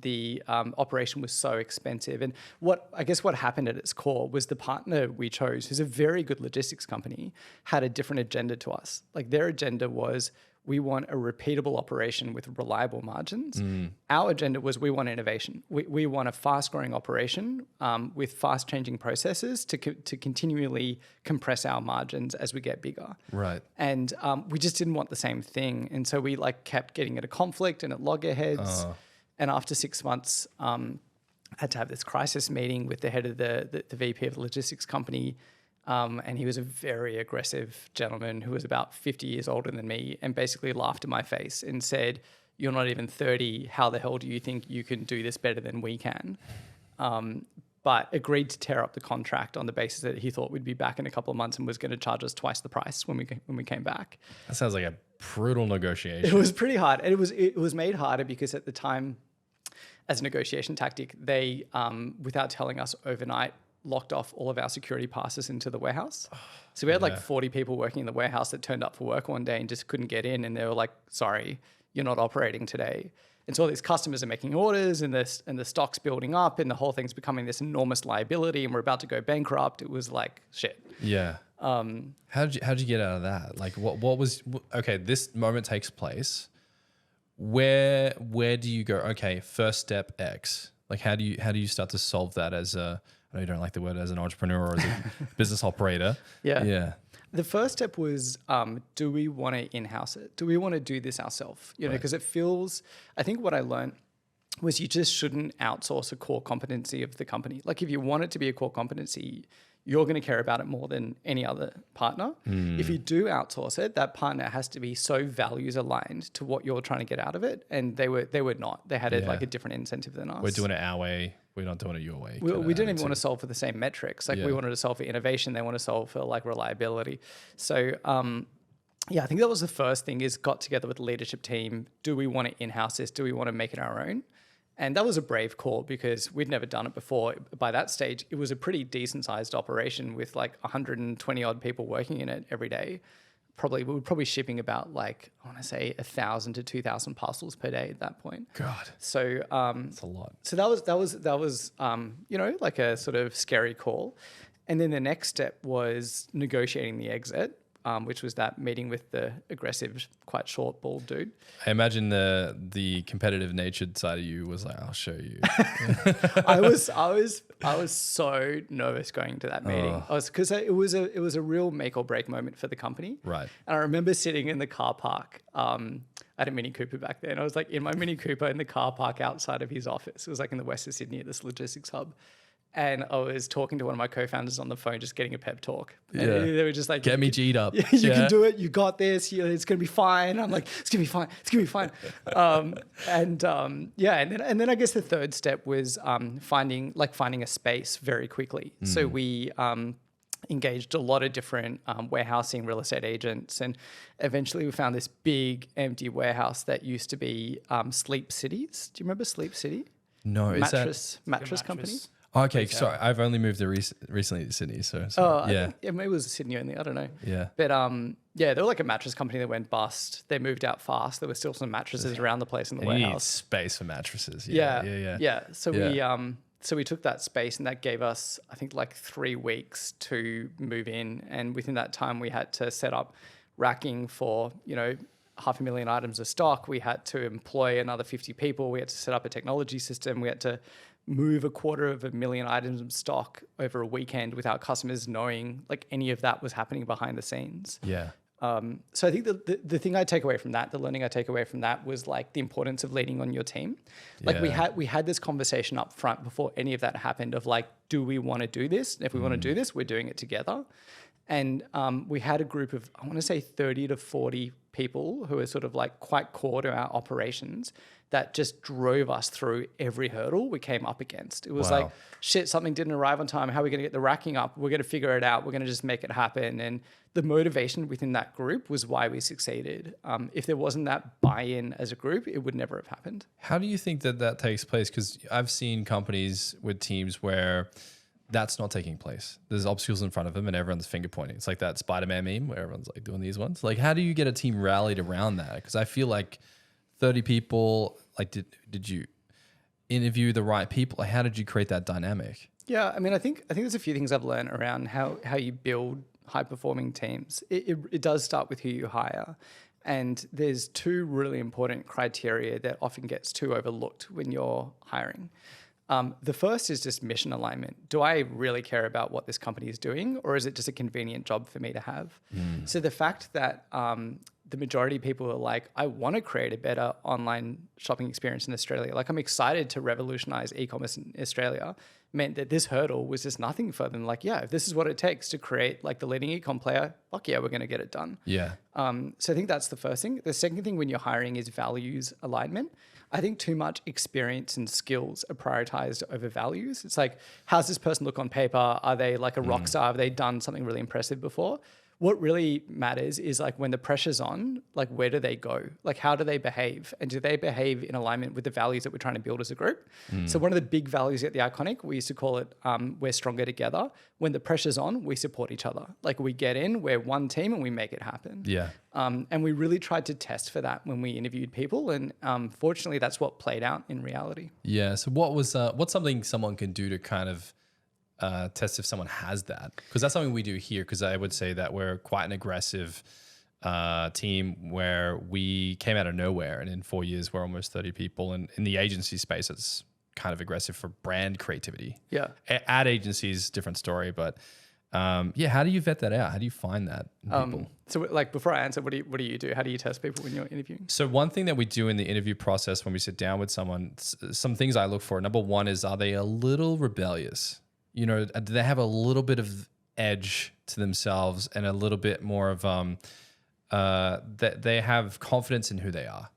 the operation was so expensive. And what happened at its core was the partner we chose, who's a very good logistics company, had a different agenda to us. Like their agenda was, we want a repeatable operation with reliable margins. Our agenda was we want innovation. We want a fast-growing operation with fast-changing processes to continually compress our margins as we get bigger. Right. And we just didn't want the same thing. And so we like kept getting into conflict and at loggerheads. And after 6 months, I had to have this crisis meeting with the head of the VP of the logistics company. And he was a very aggressive gentleman who was about 50 years older than me and basically laughed in my face and said, you're not even 30. How the hell do you think you can do this better than we can? But agreed to tear up the contract on the basis that he thought we'd be back in a couple of months and was going to charge us twice the price when we came back. That sounds like a brutal negotiation. It was pretty hard. And it was made harder because at the time, as a negotiation tactic, they, without telling us overnight, locked off all of our security passes into the warehouse. So we had like 40 people working in the warehouse that turned up for work one day and just couldn't get in. And they were like, sorry, you're not operating today. And so all these customers are making orders and the stock's building up and the whole thing's becoming this enormous liability and we're about to go bankrupt. It was like, shit. Yeah. How'd you get out of that? Like what was, okay, this moment takes place. Where do you go? Okay, first step X. Like how do you start to solve that as a, I know you don't like the word as an entrepreneur or as a business operator. Yeah. The first step was, do we want to in-house it? Do we want to do this ourselves? You know, because it feels, I think what I learned was you just shouldn't outsource a core competency of the company. Like if you want it to be a core competency, you're going to care about it more than any other partner. If you do outsource it, that partner has to be so values aligned to what you're trying to get out of it. And they were not. They had like a different incentive than us. We're doing it our way. We're not doing it your way. We didn't even want to solve for the same metrics. Like we wanted to solve for innovation. They want to solve for like reliability. So I think that was the first thing is got together with the leadership team. Do we want to in-house this? Do we want to make it our own? And that was a brave call because we'd never done it before. By that stage, it was a pretty decent sized operation with like 120 odd people working in it every day. We were probably shipping about like, I want to say 1,000 to 2,000 parcels per day at that point. God. So that's a lot. So that was like a sort of scary call. And then the next step was negotiating the exit, which was that meeting with the aggressive, quite short, bald dude. I imagine the competitive natured side of you was like, I'll show you. I was so nervous going to that meeting. Because it was a real make or break moment for the company. Right. And I remember sitting in the car park. I had a Mini Cooper back then. I was like in my Mini Cooper in the car park outside of his office. It was like in the west of Sydney at this logistics hub. And I was talking to one of my co-founders on the phone, just getting a pep talk. And they were just like, get me G'd up. You can do it. You got this. It's going to be fine. I'm like, it's going to be fine. It's going to be fine. And then I guess the third step was finding a space very quickly. So we engaged a lot of different warehousing real estate agents. And eventually we found this big empty warehouse that used to be Sleep Cities. Do you remember Sleep City? No. Mattress company. Okay, sorry. I've only moved there recently to Sydney, so maybe it was Sydney only. I don't know. Yeah, but they were like a mattress company that went bust. They moved out fast. There were still some mattresses around the place in the warehouse. You need space for mattresses. Yeah. So we took that space, and that gave us, I think, like 3 weeks to move in. And within that time, we had to set up racking for 500,000 items of stock. We had to employ another 50 people. We had to set up a technology system. We had to move 250,000 items of stock over a weekend without customers knowing like any of that was happening behind the scenes. Yeah. So I think the thing I take away from that, the learning I take away from that was like the importance of leaning on your team. Like we had this conversation up front before any of that happened of like, do we want to do this? And if we want to do this, we're doing it together. And we had a group of, I want to say 30 to 40 people who are sort of like quite core to our operations that just drove us through every hurdle we came up against. It was like, shit, something didn't arrive on time. How are we going to get the racking up? We're going to figure it out. We're going to just make it happen. And the motivation within that group was why we succeeded. If there wasn't that buy-in as a group, it would never have happened. How do you think that takes place? Because I've seen companies with teams where that's not taking place. There's obstacles in front of them and everyone's finger pointing. It's like that Spider-Man meme where everyone's like doing these ones. Like, how do you get a team rallied around that? Because I feel like 30 people, like did you interview the right people? Like, how did you create that dynamic? Yeah, I mean, I think there's a few things I've learned around how you build high-performing teams. It does start with who you hire. And there's 2 really important criteria that often gets too overlooked when you're hiring. The first is just mission alignment. Do I really care about what this company is doing, or is it just a convenient job for me to have? So the fact that the majority of people are like, I want to create a better online shopping experience in Australia. Like, I'm excited to revolutionize e-commerce in Australia, meant that this hurdle was just nothing for them. Like, yeah, if this is what it takes to create like the leading e-com player, fuck yeah, we're going to get it done. Yeah. So I think that's the first thing. The second thing when you're hiring is values alignment. I think too much experience and skills are prioritized over values. It's like, how's this person look on paper? Are they like a rock star? Have they done something really impressive before? what really matters is like when the pressure's on, like where do they go? Like how do they behave? And do they behave in alignment with the values that we're trying to build as a group? So one of the big values at the Iconic, we used to call it we're stronger together. When the pressure's on, we support each other. Like we get in, we're one team and we make it happen. Yeah. And we really tried to test for that when we interviewed people. And fortunately, that's what played out in reality. Yeah. So what's something someone can do to kind of test if someone has that? Because that's something we do here. Because I would say that we're quite an aggressive team where we came out of nowhere, and in 4 years we're almost 30 people. And in the agency space, it's kind of aggressive for brand creativity. Yeah. Ad agencies, different story, but yeah, how do you vet that out? How do you find that in people? So like before I answer, what do you do? How do you test people when you're interviewing? So one thing that we do in the interview process when we sit down with someone, some things I look for. Number one is, are they a little rebellious? You know, do they have a little bit of edge to themselves and a little bit more of that they have confidence in who they are?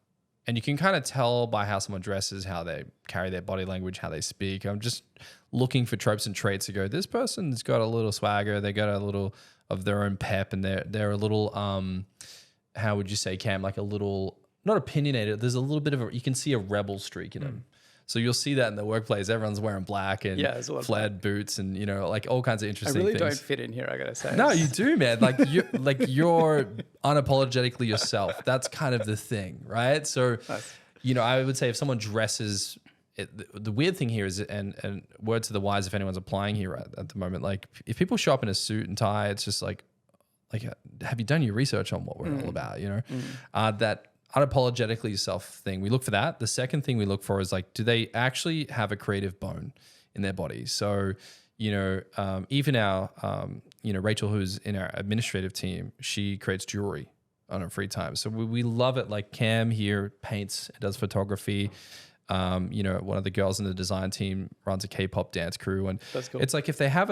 And you can kind of tell by how someone dresses, how they carry their body language, how they speak. I'm just looking for tropes and traits to go, this person's got a little swagger, they got a little of their own pep, and they're a little, how would you say, Cam, like a little, not opinionated, there's a little bit of you can see a rebel streak in them. So you'll see that in the workplace. Everyone's wearing black and flared boots and, you know, like all kinds of interesting things. I really don't fit in here, I gotta say. No, you do, man. Like you're unapologetically yourself. That's kind of the thing, right? So, you know, I would say if someone dresses, the weird thing here is, and word to the wise if anyone's applying here at the moment, like if people show up in a suit and tie, it's just like have you done your research on what we're all about, you know? That unapologetically yourself thing. We look for that. The second thing we look for is like, do they actually have a creative bone in their body? So, you know, even our, you know, Rachel, who's in our administrative team, she creates jewelry on her free time. So we love it. Like Cam here paints, does photography. You know, one of the girls in the design team runs a K-pop dance crew, and that's cool. It's like if they have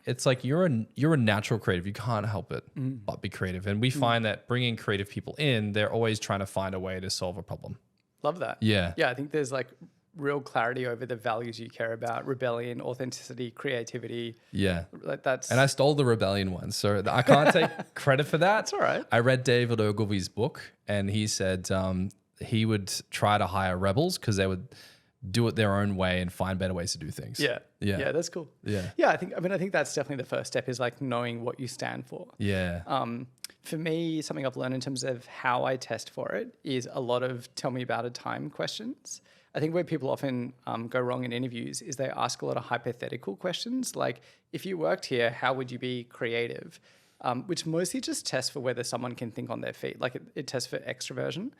it's like you're a natural creative. You can't help it but be creative. And we find that bringing creative people in, they're always trying to find a way to solve a problem. Love that. Yeah. Yeah, I think there's like real clarity over the values you care about: rebellion, authenticity, creativity. Yeah, like that's. And I stole the rebellion one, so I can't take credit for that. That's all right. I read David Ogilvy's book, and he said he would try to hire rebels because they would do it their own way and find better ways to do things. Yeah, that's cool. I think that's definitely the first step, is like knowing what you stand for. Yeah. For me, something I've learned in terms of how I test for it is a lot of tell me about a time questions. I think where people often go wrong in interviews is they ask a lot of hypothetical questions, like if you worked here, how would you be creative? Which mostly just tests for whether someone can think on their feet. Like it tests for extroversion.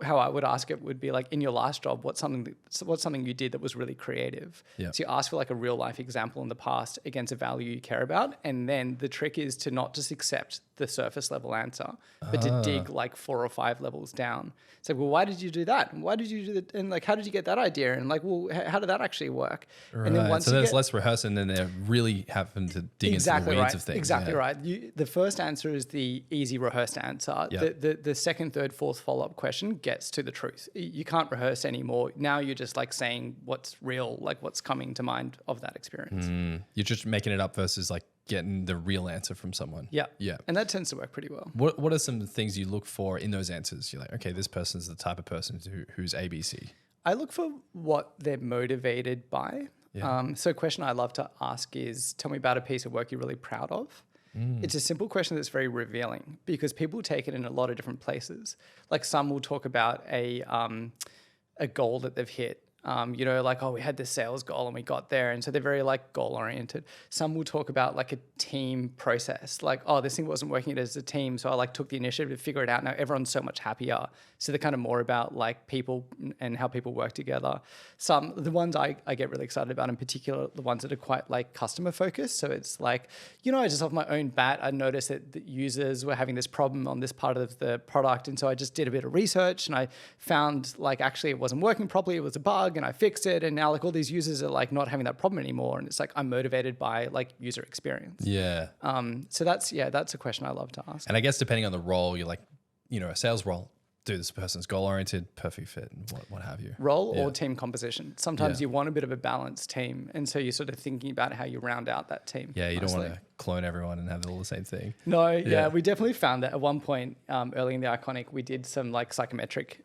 How I would ask it would be like, in your last job, what's something you did that was really creative? Yeah. So you ask for like a real life example in the past against a value you care about. And then the trick is to not just accept the surface level answer, but to dig like 4 or 5 levels down. It's like, well, why did you do that? And why did you do that? And like, how did you get that idea? And like, well, how did that actually work? Right. And then once so there's less rehearsing, and then they really happen to dig into the weeds of things. Exactly right. The first answer is the easy rehearsed answer. Yeah. The second, third, fourth follow-up question gets to the truth. You can't rehearse anymore. Now you're just like saying what's real, like what's coming to mind of that experience. You're just making it up versus like getting the real answer from someone. Yeah. Yeah. And that tends to work pretty well. What are some things you look for in those answers? You're like, okay, this person's the type of person who's ABC. I look for what they're motivated by. Yeah. So a question I love to ask is, tell me about a piece of work you're really proud of. It's a simple question that's very revealing, because people take it in a lot of different places. Like some will talk about a goal that they've hit. You know, like, oh, we had this sales goal and we got there. And so they're very like goal oriented. Some will talk about like a team process, like, oh, this thing wasn't working as a team. So I like took the initiative to figure it out. Now everyone's so much happier. So they're kind of more about like people and how people work together. The ones I get really excited about in particular, the ones that are quite like customer focused. So it's like, you know, I just off my own bat, I noticed that the users were having this problem on this part of the product. And so I just did a bit of research and I found like actually it wasn't working properly. It was a bug. And I fixed it, and now like all these users are like not having that problem anymore, and it's like I'm motivated by like user experience. Yeah. So that's a question I love to ask. And I guess depending on the role, you're like, you know, a sales role, dude, this person's goal oriented, perfect fit, and what have you. Role or team composition. Sometimes Yeah. you want a bit of a balanced team. And so you're sort of thinking about how you round out that team. Yeah, you nicely. don't want to clone everyone and have all the same thing. No, Yeah. we definitely found that at one point early in the Iconic, we did some like psychometric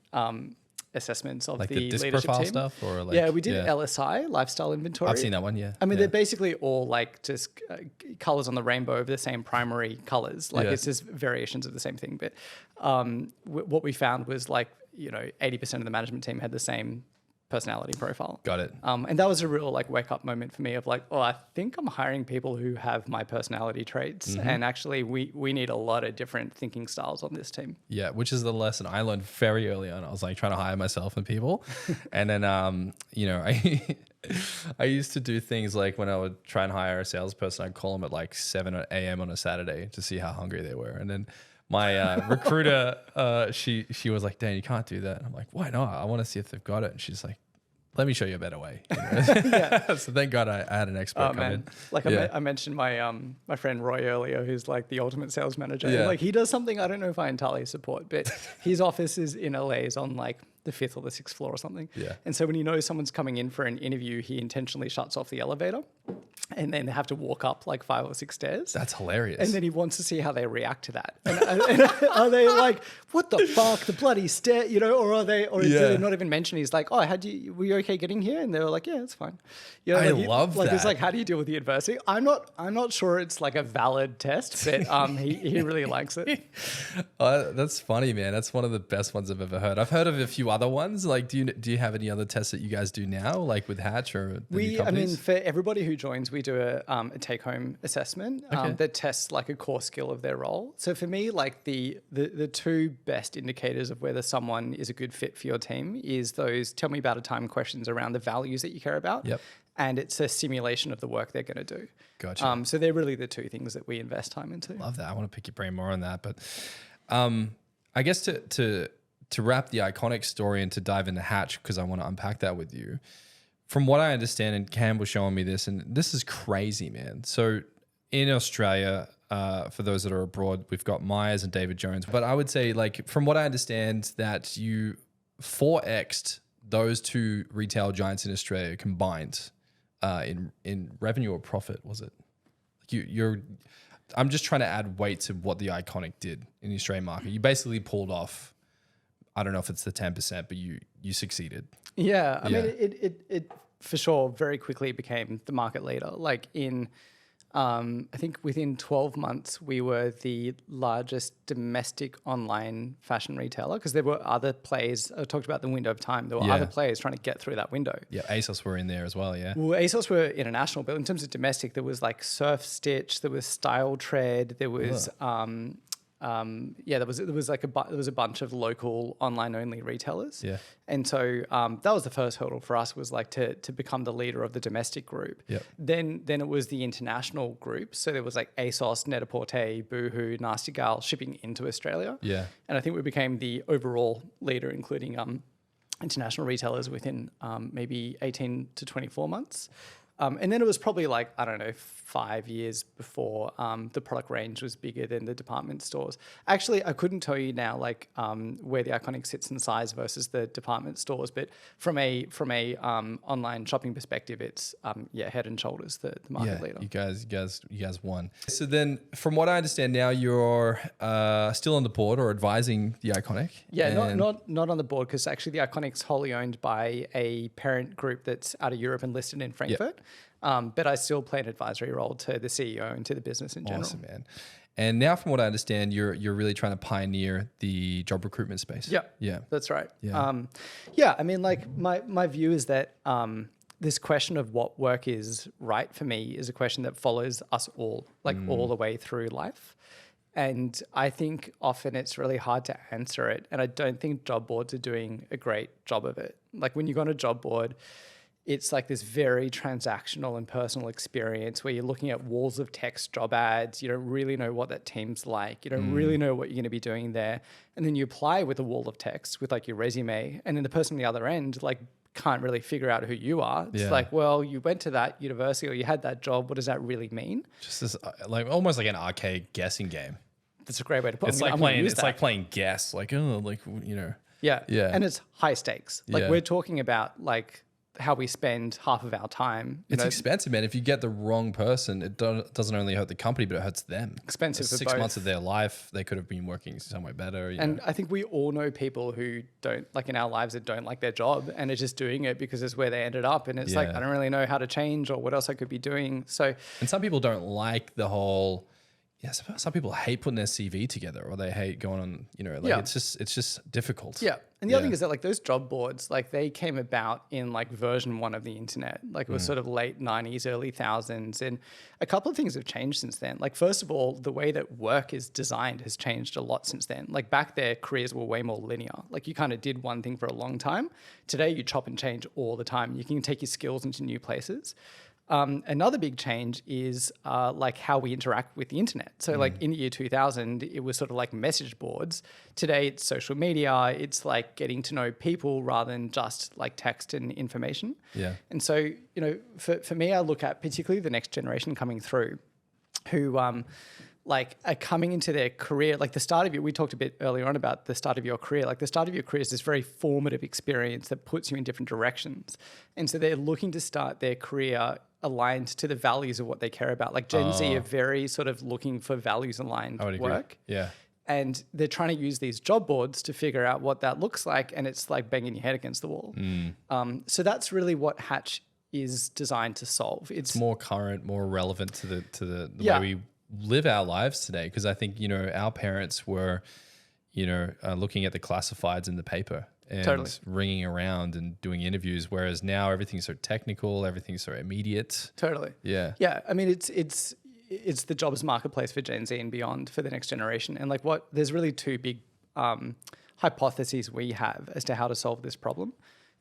assessments of Like the the disc leadership profile team. stuff, or like Yeah, we did LSI, lifestyle inventory. I've seen that one. Yeah, I mean, yeah. they're basically all like just colors on the rainbow of the same primary colors. Like it's just variations of the same thing. But what we found was like, 80% of the management team had the same personality profile. Got it. And that was a real like wake up moment for me of like, I think I'm hiring people who have my personality traits. And actually we need a lot of different thinking styles on this team. Yeah, which is the lesson I learned very early on. I was like trying to hire myself and people. And then, I used to do things like when I would try and hire a salesperson, I'd call them at like 7 a.m. on a Saturday to see how hungry they were. And then my recruiter, she was like, Dan, you can't do that. And I'm like, why not? I want to see if they've got it. And she's like, let me show you a better way. So thank God I had an expert come in. Like I mentioned my friend Roy earlier, who's like the ultimate sales manager. And like he does something I don't know if I entirely support, but his office is in LA, is on like the 5th or the 6th floor or something. Yeah. And so when he knows someone's coming in for an interview, he intentionally shuts off the elevator and then they have to walk up like 5 or 6 stairs. That's hilarious. And then he wants to see how they react to that. And are they like, what the fuck, the bloody stair, or do they not even mention? He's like, were you okay getting here? And they were like, yeah, it's fine. I love that. It's like, how do you deal with the adversity? I'm not sure it's like a valid test, but he really likes it. That's funny, man. That's one of the best ones I've ever heard. I've heard of a few other ones. Like, do you have any other tests that you guys do now, like with Hatch or the new companies? For everybody who joins, we do a take-home assessment that tests like a core skill of their role. So for me, like the two best indicators of whether someone is a good fit for your team is those tell me about a time questions around the values that you care about. Yep. And it's a simulation of the work they're going to do. Gotcha. So they're really the two things that we invest time into. Love that. I want to pick your brain more on that. But I guess to wrap the Iconic story and to dive into Hatch, because I want to unpack that with you. From what I understand, and Cam was showing me this, and this is crazy, man. So in Australia, for those that are abroad, we've got Myers and David Jones. But I would say, like, from what I understand, that you 4x'd those two retail giants in Australia combined in revenue or profit, was it? I'm just trying to add weight to what the Iconic did in the Australian market. You basically pulled off, I don't know if it's the 10%, but you succeeded. Yeah, I mean, it for sure very quickly became the market leader. Like I think within 12 months, we were the largest domestic online fashion retailer because there were other players. I talked about the window of time. There were other players trying to get through that window. Yeah, ASOS were in there as well, yeah. Well, ASOS were international, but in terms of domestic, there was like Surf Stitch, there was Style Tread, there was... there was a bunch of local online only retailers. Yeah. And so that was the first hurdle for us, was like to become the leader of the domestic group. Yep. Then it was the international group. So there was like ASOS, Net-a-Porter, Boohoo, Nasty Gal shipping into Australia. Yeah. And I think we became the overall leader, including international retailers within maybe 18 to 24 months. And then it was probably like, I don't know, 5 years before the product range was bigger than the department stores. Actually, I couldn't tell you now like where the Iconic sits in size versus the department stores, but from a online shopping perspective, it's head and shoulders the market leader. You guys won. So then, from what I understand now, you're still on the board or advising the Iconic. Yeah, not on the board, because actually the Iconic's wholly owned by a parent group that's out of Europe and listed in Frankfurt. Yep. But I still play an advisory role to the CEO and to the business in general. Awesome, man. And now, from what I understand, you're really trying to pioneer the job recruitment space. Yeah, that's right. Yeah. I mean, like my view is that this question of what work is right for me is a question that follows us all, like all the way through life. And I think often it's really hard to answer it. And I don't think job boards are doing a great job of it. Like when you go on a job board, it's like this very transactional and personal experience where you're looking at walls of text job ads. You don't really know what that team's like. You don't really know what you're going to be doing there. And then you apply with a wall of text with like your resume. And then the person on the other end like can't really figure out who you are. It's like, well, you went to that university or you had that job. What does that really mean? Just this, like almost like an arcade guessing game. that's a great way to put it. It's like playing. It's like playing guess. Like, oh, like, you know. Yeah. Yeah. And it's high stakes. Like Yeah. we're talking about like how we spend half of our time. It's expensive, man. If you get the wrong person, it doesn't only hurt the company, but it hurts them. Expensive It's for 6 both. months of their life. They could have been working somewhere better. You And know? I think we all know people who don't like in our lives that don't like their job and are just doing it because it's where they ended up. And it's like, Yeah. I don't really know how to change or what else I could be doing. So And some people don't like the whole. Yeah, some people hate putting their CV together, or they hate going on. You know, like Yeah. it's just difficult. yeah. And the other thing is that like those job boards, like they came about in like version 1 of the internet. Like it was sort of late 90s, early thousands. And a couple of things have changed since then. Like first of all, the way that work is designed has changed a lot since then. Like back there, careers were way more linear. Like you kind of did one thing for a long time. Today you chop and change all the time. You can take your skills into new places. Another big change is like how we interact with the internet. So like in the year 2000, it was sort of like message boards. Today it's social media. It's like getting to know people rather than just like text and information. Yeah. And so, you know, for me, I look at particularly the next generation coming through who like are coming into their career, like the start of we talked a bit earlier on about the start of your career. Like the start of your career is this very formative experience that puts you in different directions. And so they're looking to start their career aligned to the values of what they care about. Like Gen Z are very sort of looking for values aligned I would agree. work. Yeah. And they're trying to use these job boards to figure out what that looks like. And it's like banging your head against the wall. So that's really what Hatch is designed to solve. It's more current, more relevant to the Yeah. way we live our lives today. Because I think, you know, our parents were, you know, looking at the classifieds in the paper and Totally. ringing around and doing interviews. Whereas now everything's so technical, everything's so immediate. Totally. Yeah. Yeah. I mean, it's the jobs marketplace for Gen Z and beyond for the next generation. And like there's really two big hypotheses we have as to how to solve this problem.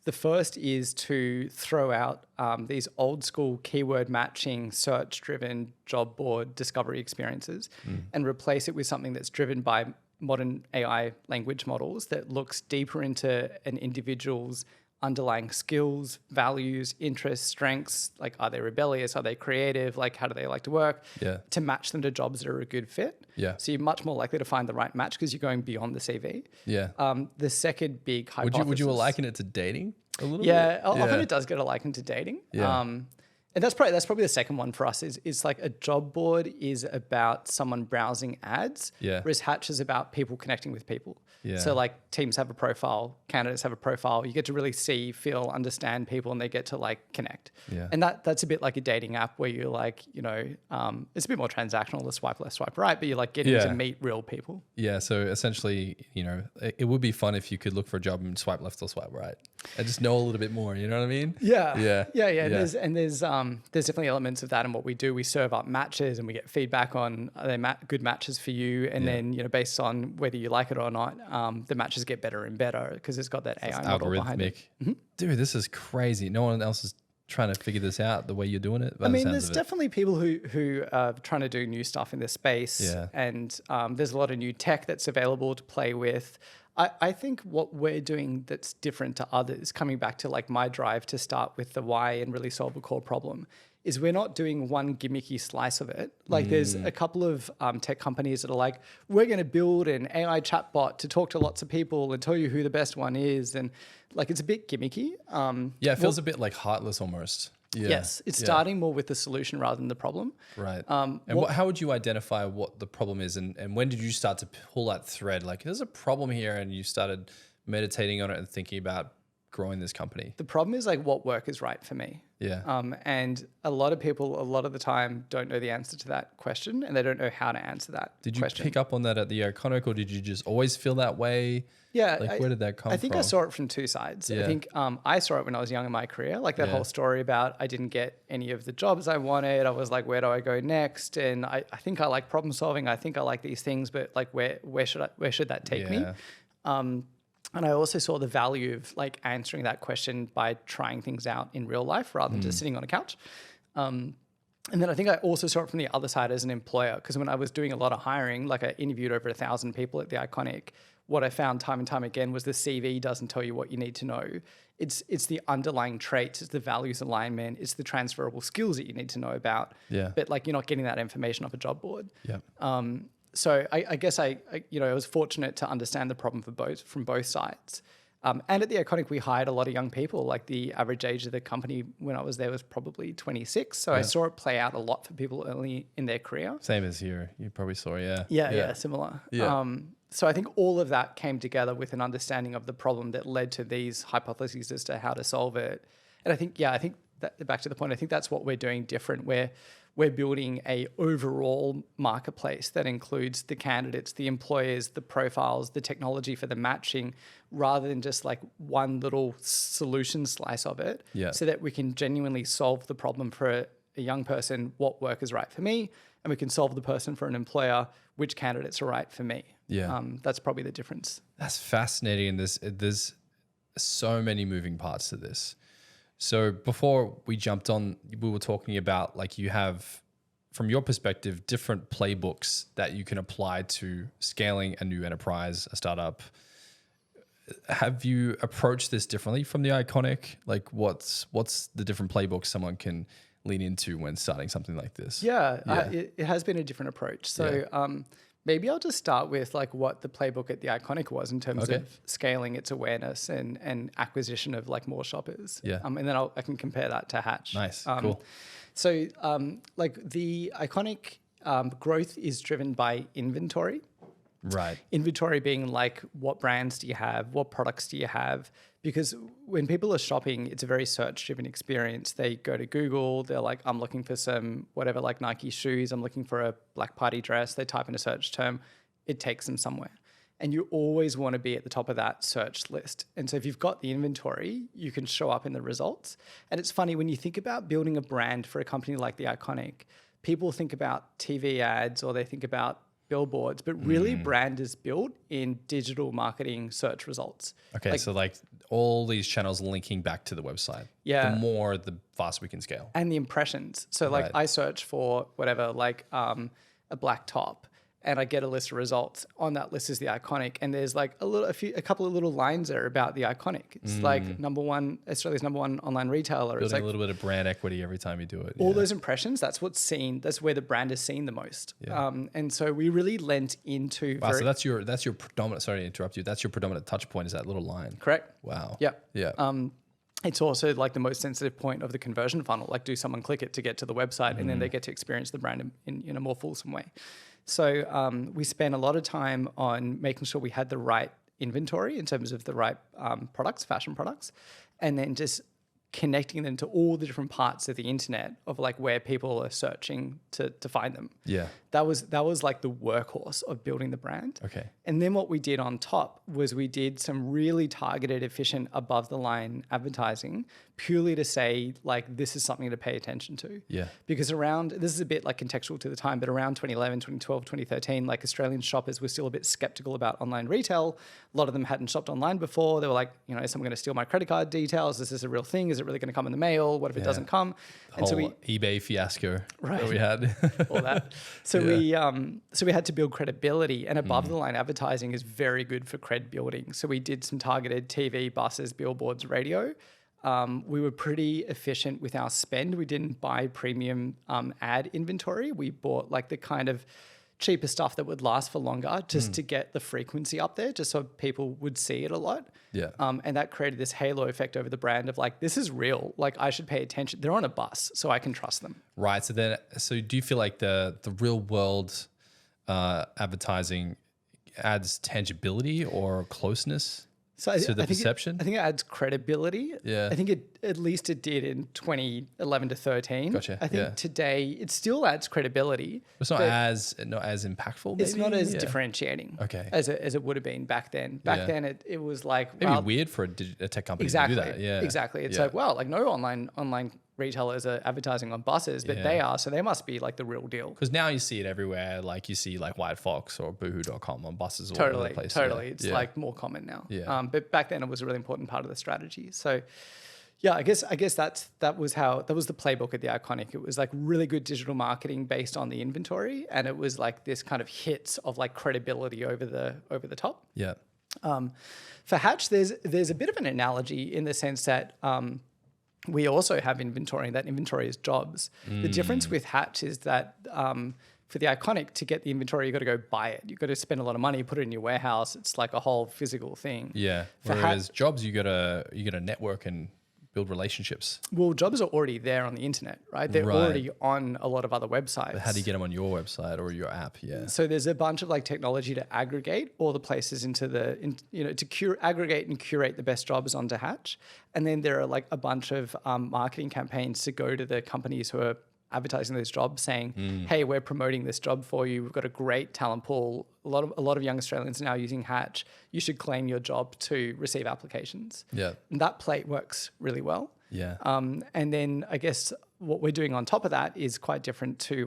The first is to throw out these old school keyword matching, search driven job board discovery experiences and replace it with something that's driven by modern AI language models that looks deeper into an individual's underlying skills, values, interests, strengths, like are they rebellious, are they creative, like how do they like to work, to match them to jobs that are a good fit. Yeah. So you're much more likely to find the right match because you're going beyond the CV. Yeah. The second big hypothesis. Would you liken it to dating a little Yeah, bit? often it does get likened to dating. Yeah. And that's probably the second one for us is like a job board is about someone browsing ads, Yeah. whereas Hatch is about people connecting with people. Yeah. So like teams have a profile, candidates have a profile. You get to really see, feel, understand people, and they get to like connect. Yeah. And that's a bit like a dating app where you're like, you know, it's a bit more transactional, the swipe left, swipe right, but you're like getting to meet real people. Yeah, so essentially, you know, it would be fun if you could look for a job and swipe left or swipe right, and just know a little bit more. You know what I mean? Yeah. Yeah. And there's definitely elements of that in what we do. We serve up matches and we get feedback on are they good matches for you, and then you know based on whether you like it or not, the matches get better and better because it's got that AI model behind it. Dude, this is crazy. No one else is trying to figure this out the way you're doing it. I mean, there's definitely people who are trying to do new stuff in this space, and there's a lot of new tech that's available to play with. I think what we're doing that's different to others, coming back to like my drive to start with the why and really solve a core problem, is we're not doing one gimmicky slice of it. Like there's a couple of tech companies that are like, we're going to build an AI chatbot to talk to lots of people and tell you who the best one is. And like, it's a bit gimmicky. It feels a bit like heartless almost. Yeah. Yes, it's starting more with the solution rather than the problem. Right. And how would you identify what the problem is? And when did you start to pull that thread? Like, there's a problem here, and you started meditating on it and thinking about growing this company. The problem is like what work is right for me. Yeah. And a lot of people, a lot of the time, don't know the answer to that question, and they don't know how to answer that Did you question. pick up on that at the Iconic, or did you just always feel that way? Yeah. Like, where did that come from? I think I saw it from two sides. Yeah. I think I saw it when I was young in my career, like that whole story about I didn't get any of the jobs I wanted. I was like, where do I go next? And I think I like problem solving. I think I like these things, but like where should that take me? And I also saw the value of like answering that question by trying things out in real life rather than just sitting on a couch. And then I think I also saw it from the other side as an employer, because when I was doing a lot of hiring, like I interviewed over 1,000 people at the Iconic, what I found time and time again was the CV doesn't tell you what you need to know. It's the underlying traits, it's the values alignment, it's the transferable skills that you need to know about. Yeah. But like you're not getting that information off a job board. Yeah. So I guess I was fortunate to understand the problem from both sides. And at The Iconic, we hired a lot of young people. Like the average age of the company when I was there was probably 26. So I saw it play out a lot for people early in their career. Same as here. You probably saw, yeah. Yeah, similar. Yeah. So I think all of that came together with an understanding of the problem that led to these hypotheses as to how to solve it. And I think that, back to the point, I think that's what we're doing different. We're building a overall marketplace that includes the candidates, the employers, the profiles, the technology for the matching, rather than just like one little solution slice of it. Yeah. So that we can genuinely solve the problem for a young person, what work is right for me, and we can solve the person for an employer, which candidates are right for me. Yeah. That's probably the difference. That's fascinating. And there's so many moving parts to this. So before we jumped on, we were talking about like you have, from your perspective, different playbooks that you can apply to scaling a new enterprise, a startup. Have you approached this differently from The Iconic? Like what's the different playbooks someone can lean into when starting something like this? Yeah. It has been a different approach. So maybe I'll just start with like what the playbook at The Iconic was in terms of scaling its awareness and acquisition of like more shoppers. Yeah. And then I can compare that to Hatch. Nice. Cool. So like The Iconic growth is driven by inventory. Right. Inventory being like, what brands do you have? What products do you have? Because when people are shopping, it's a very search-driven experience. They go to Google, they're like, I'm looking for some whatever, like Nike shoes. I'm looking for a black party dress. They type in a search term. It takes them somewhere. And you always want to be at the top of that search list. And so if you've got the inventory, you can show up in the results. And it's funny, when you think about building a brand for a company like The Iconic, people think about TV ads or they think about billboards, but really brand is built in digital marketing search results. Okay, so like all these channels linking back to the website. Yeah. The faster we can scale. And the impressions. So like I search for whatever, like a black top, and I get a list of results. On that list is The Iconic, and there's like a couple of little lines there about The Iconic. It's like Australia's number one online retailer. Building a little bit of brand equity every time you do it. All those impressions, that's what's seen. That's where the brand is seen the most. Yeah. And so we really lent into. Wow, so that's your predominant. Sorry to interrupt you. That's your predominant touch point. Is that little line? Correct. Wow. Yep. Yeah. It's also like the most sensitive point of the conversion funnel. Like, do someone click it to get to the website, and then they get to experience the brand in a more fulsome way. So we spent a lot of time on making sure we had the right inventory in terms of the right products, fashion products, and then just connecting them to all the different parts of the internet of like where people are searching to find them. Yeah. That was like the workhorse of building the brand. Okay. And then what we did on top was we did some really targeted, efficient, above the line advertising purely to say like, this is something to pay attention to. Yeah. Because this is a bit like contextual to the time, but around 2011, 2012, 2013, like Australian shoppers were still a bit skeptical about online retail. A lot of them hadn't shopped online before. They were like, is someone going to steal my credit card details? Is this a real thing? Is it really going to come in the mail? What if it doesn't come? And so eBay fiasco that we had. All that. So we had to build credibility, and above the line advertising is very good for cred building. So we did some targeted TV, buses, billboards, radio. We were pretty efficient with our spend. We didn't buy premium ad inventory. We bought like the kind of cheaper stuff that would last for longer just to get the frequency up there, just so people would see it a lot. Yeah. And that created this halo effect over the brand of like, this is real. Like, I should pay attention. They're on a bus, so I can trust them. Right. So do you feel like the real world advertising adds tangibility or closeness to the perception? I think it adds credibility. Yeah. I think at least it did in 2011 to 13. Gotcha. I think today it still adds credibility. It's not as impactful. Maybe? It's not as differentiating. Okay. As it would have been back then. Back then it was like maybe weird for a tech company to do that. Yeah. Exactly. It's like, well, like no online retailers are advertising on buses, but they are, so they must be like the real deal. Because now you see it everywhere. Like you see like White Fox or Boohoo.com on buses all over the place. Totally. Yeah. It's like more common now. Yeah. But back then it was a really important part of the strategy. So yeah, I guess that was the playbook at The Iconic. It was like really good digital marketing based on the inventory, and it was like this kind of hits of like credibility over the top. Yeah. For Hatch, there's a bit of an analogy in the sense that we also have inventory, and that inventory is jobs. The difference with Hatch is that For the Iconic, to get the inventory, you got to go buy it. You've got to spend a lot of money, put it in your warehouse. It's like a whole physical thing. Yeah. For Whereas jobs, you gotta network and build relationships. Well, jobs are already there on the internet, right? They're already on a lot of other websites. But how do you get them on your website or your app? Yeah. So there's a bunch of like technology to aggregate all the places to aggregate and curate the best jobs onto Hatch. And then there are like a bunch of marketing campaigns to go to the companies who are advertising those jobs saying, hey, we're promoting this job for you. We've got a great talent pool. A lot of young Australians are now using Hatch. You should claim your job to receive applications. Yeah. And that play works really well. Yeah. And then I guess what we're doing on top of that is quite different to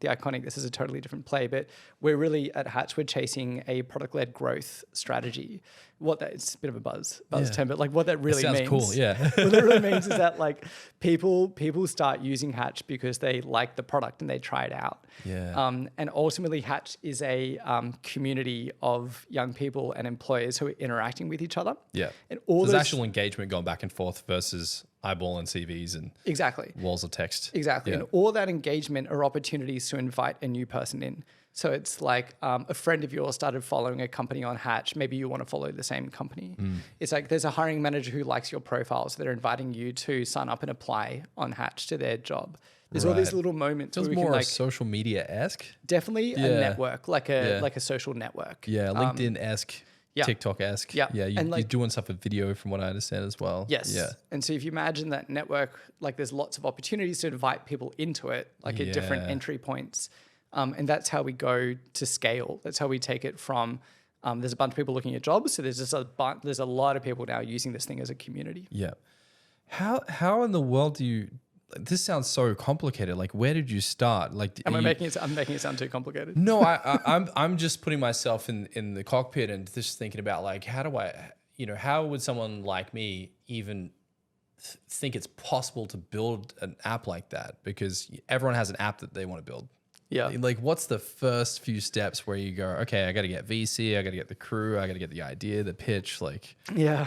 the Iconic. This is a totally different play, but we're really at Hatch, we're chasing a product-led growth strategy. It's a bit of a buzz term, but like what that really means. Sounds cool, yeah. What that really means is that like people start using Hatch because they like the product and they try it out. Yeah. And ultimately Hatch is a community of young people and employers who are interacting with each other. Yeah. And all there's those actual engagement going back and forth versus eyeballing CVs and exactly walls of text. Exactly. Yeah. And all that engagement are opportunities to invite a new person in. So it's like a friend of yours started following a company on Hatch. Maybe you want to follow the same company. It's like there's a hiring manager who likes your profile, so they're inviting you to sign up and apply on Hatch to their job. There's all these little moments. It was where we more can like social media-esque. definitely a network, like a social network. Yeah, LinkedIn-esque. Yeah. TikTok-esque. Yeah. Yeah, you're doing stuff with video from what I understand as well. Yes. Yeah. And so if you imagine that network, like there's lots of opportunities to invite people into it, like at different entry points. And that's how we go to scale. That's how we take it from, there's a bunch of people looking at jobs. So there's a lot of people now using this thing as a community. Yeah. How in the world do you, this sounds so complicated. Like, where did you start? Like, I'm making it sound too complicated. No, I'm just putting myself in the cockpit and just thinking about like, how would someone like me even think it's possible to build an app like that? Because everyone has an app that they want to build. Yeah. Like, what's the first few steps where you go, okay, I got to get VC, I got to get the crew, I got to get the idea, the pitch. Like, yeah.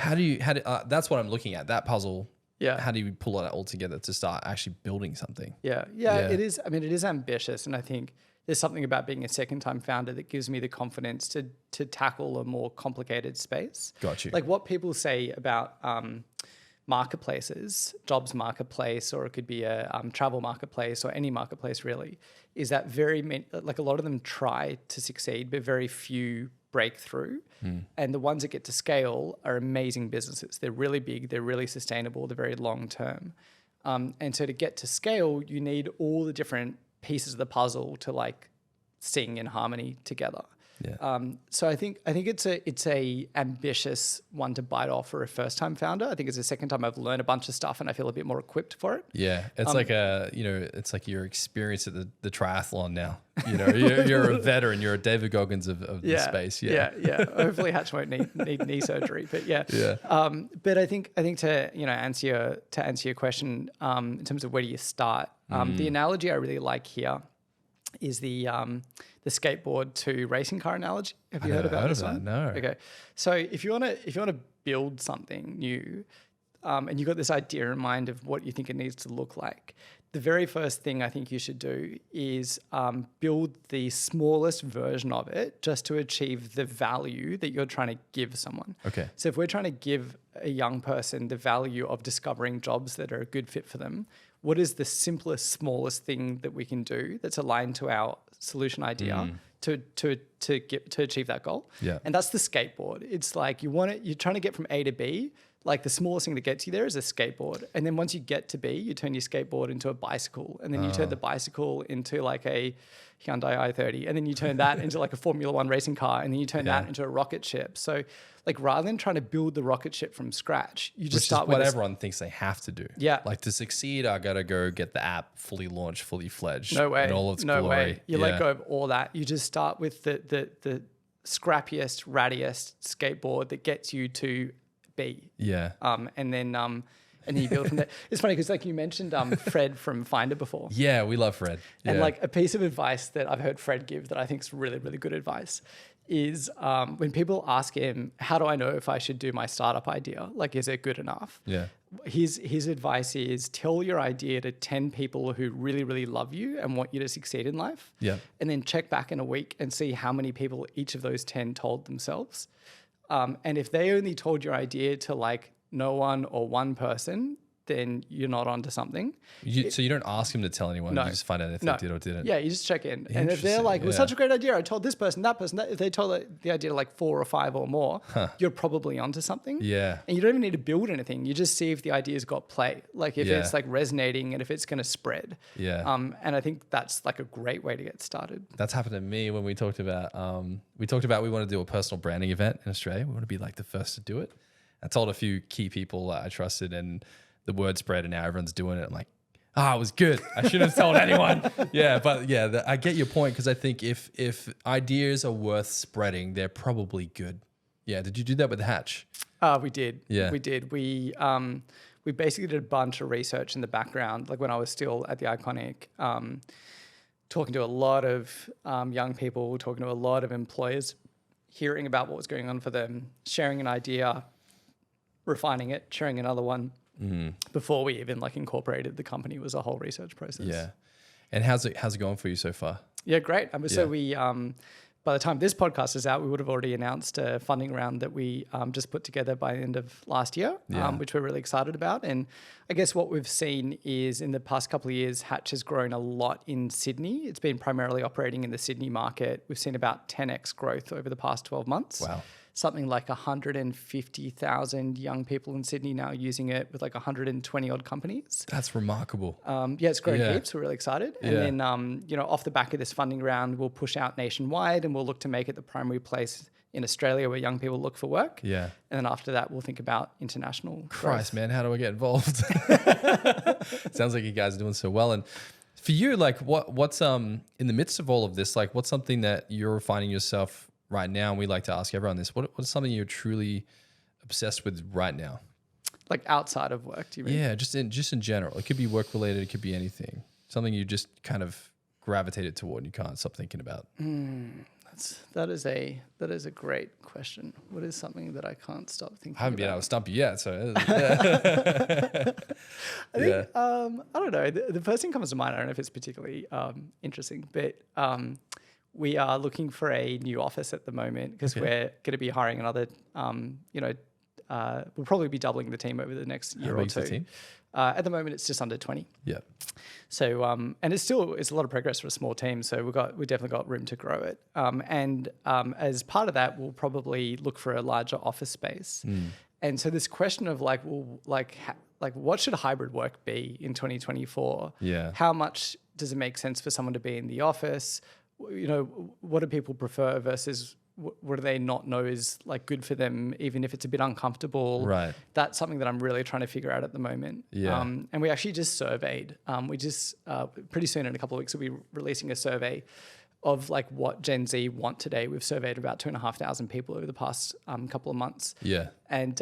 That's what I'm looking at, that puzzle. Yeah. How do you pull it all together to start actually building something? Yeah. It is. I mean, it is ambitious. And I think there's something about being a second-time founder that gives me the confidence to tackle a more complicated space. Got you. Like what people say about marketplaces, jobs marketplace, or it could be a travel marketplace or any marketplace really, is that like a lot of them try to succeed, but very few break through. And the ones that get to scale are amazing businesses. They're really big, they're really sustainable, they're very long term. And so to get to scale, you need all the different pieces of the puzzle to like sing in harmony together. Yeah. So I think it's a ambitious one to bite off for a first time founder. I think it's the second time I've learned a bunch of stuff and I feel a bit more equipped for it. Yeah, it's it's like your experience at the triathlon now. You know, you're a veteran. You're a David Goggins of the space. Yeah. Hopefully, Hatch won't need knee surgery, but yeah. But I think to answer your question in terms of where do you start, the analogy I really like here is the skateboard to racing car analogy. Have you heard about this one? No. Okay. So if you want to build something new, and you've got this idea in mind of what you think it needs to look like, the very first thing I think you should do is build the smallest version of it just to achieve the value that you're trying to give someone. Okay. So if we're trying to give a young person the value of discovering jobs that are a good fit for them, what is the simplest, smallest thing that we can do that's aligned to our solution idea to achieve that goal? Yeah. And that's the skateboard. It's like you're trying to get from A to B. Like the smallest thing that gets you there is a skateboard. And then once you get to B, you turn your skateboard into a bicycle. And then you turn the bicycle into like a Hyundai i30. And then you turn that into like a Formula One racing car. And then you turn that into a rocket ship. So like rather than trying to build the rocket ship from scratch, you just start with what everyone thinks they have to do. Yeah. Like to succeed, I got to go get the app fully launched, fully fledged. No way. In all its no glory. way. You let go of all that. You just start with the scrappiest, rattiest skateboard that gets you to B. Yeah. And then you build from there. It's funny because like you mentioned Fred from Finder before. Yeah, we love Fred. And like a piece of advice that I've heard Fred give that I think is really, really good advice is when people ask him, how do I know if I should do my startup idea? Like, is it good enough? Yeah. his advice is tell your idea to 10 people who really, really love you and want you to succeed in life. Yeah. And then check back in a week and see how many people each of those 10 told themselves. And if they only told your idea to like no one or one person, then you're not onto something. So you don't ask them to tell anyone. No. You just find out if they did or didn't. Yeah, you just check in. And if they're like, it was such a great idea, I told this person, that person, if they told the idea to like 4 or 5 or more, you're probably onto something. Yeah. And you don't even need to build anything. You just see if the idea's got play. Like if it's like resonating and if it's going to spread. Yeah. And I think that's like a great way to get started. That's happened to me when we talked about we want to do a personal branding event in Australia. We want to be like the first to do it. I told a few key people I trusted, and the word spread, and now everyone's doing it. I'm like, it was good. I shouldn't have told anyone. Yeah, but yeah, I get your point, because I think if ideas are worth spreading, they're probably good. Yeah. Did you do that with Hatch? We did. Yeah. We did. We basically did a bunch of research in the background, like when I was still at the Iconic, talking to a lot of young people, talking to a lot of employers, hearing about what was going on for them, sharing an idea, refining it, sharing another one. Before we even like incorporated the company, was a whole research process. Yeah. And how's it going for you so far? Yeah, great. So we, by the time this podcast is out, we would have already announced a funding round that we just put together by the end of last year, which we're really excited about. And I guess what we've seen is in the past couple of years, Hatch has grown a lot in Sydney. It's been primarily operating in the Sydney market. We've seen about 10x growth over the past 12 months. Wow. Something like 150,000 young people in Sydney now using it, with like 120 odd companies. That's remarkable. It's growing heaps. We're really excited. Yeah. And then, off the back of this funding round, we'll push out nationwide, and we'll look to make it the primary place in Australia where young people look for work. Yeah. And then after that, we'll think about international Christ, growth. man, how do I get involved? Sounds like you guys are doing so well. And for you, like what's in the midst of all of this, like what's something that you're finding yourself right now, and we like to ask everyone this, what is something you're truly obsessed with right now? Like outside of work, do you mean? Yeah, just in general. It could be work related, it could be anything. Something you just kind of gravitated toward and you can't stop thinking about. That is a great question. What is something that I can't stop thinking about? I haven't been able to stump you yet, so I think I don't know. The first thing comes to mind, I don't know if it's particularly interesting, but we are looking for a new office at the moment, because we're going to be hiring another, we'll probably be doubling the team over the next year or two. The team? At the moment, it's just under 20. Yeah. So, and it's a lot of progress for a small team. So we definitely got room to grow it. And as part of that, we'll probably look for a larger office space. And so this question of what should hybrid work be in 2024? Yeah. How much does it make sense for someone to be in the office? What do people prefer versus what do they not know is like good for them, even if it's a bit uncomfortable? Right. That's something that I'm really trying to figure out at the moment. Yeah. And we actually just surveyed. We just pretty soon in a couple of weeks we'll be releasing a survey of like what Gen Z want today. We've surveyed about 2,500 people over the past couple of months. Yeah. And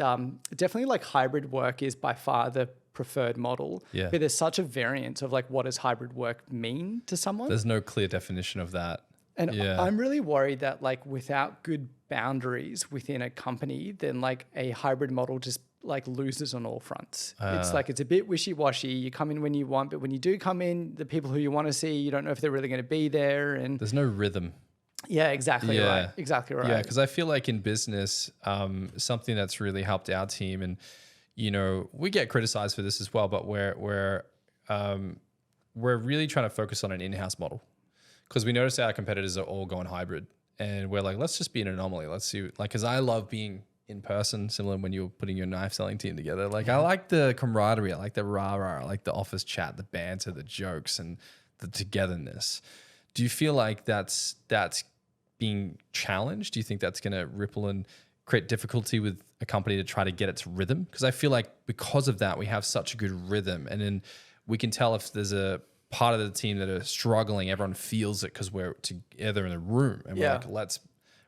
definitely like hybrid work is by far the preferred model. Yeah. But there's such a variance of like, what does hybrid work mean to someone? There's no clear definition of that. And I'm really worried that like without good boundaries within a company, then like a hybrid model just like loses on all fronts. It's a bit wishy-washy. You come in when you want, but when you do come in, the people who you want to see, you don't know if they're really going to be there. And there's no rhythm. Yeah, exactly right. Exactly right. Yeah, because I feel like in business, something that's really helped our team, and we get criticized for this as well, but we're really trying to focus on an in-house model, because we notice our competitors are all going hybrid, and we're like, let's just be an anomaly. Let's see, because I love being in person, similar when you're putting your knife selling team together. Like I like the camaraderie, I like the rah-rah, I like the office chat, the banter, the jokes, and the togetherness. Do you feel like that's being challenged? Do you think that's going to ripple and create difficulty with a company to try to get its rhythm? Because I feel like because of that, we have such a good rhythm, and then we can tell if there's a part of the team that are struggling, everyone feels it because we're together in a room, and we're like, let's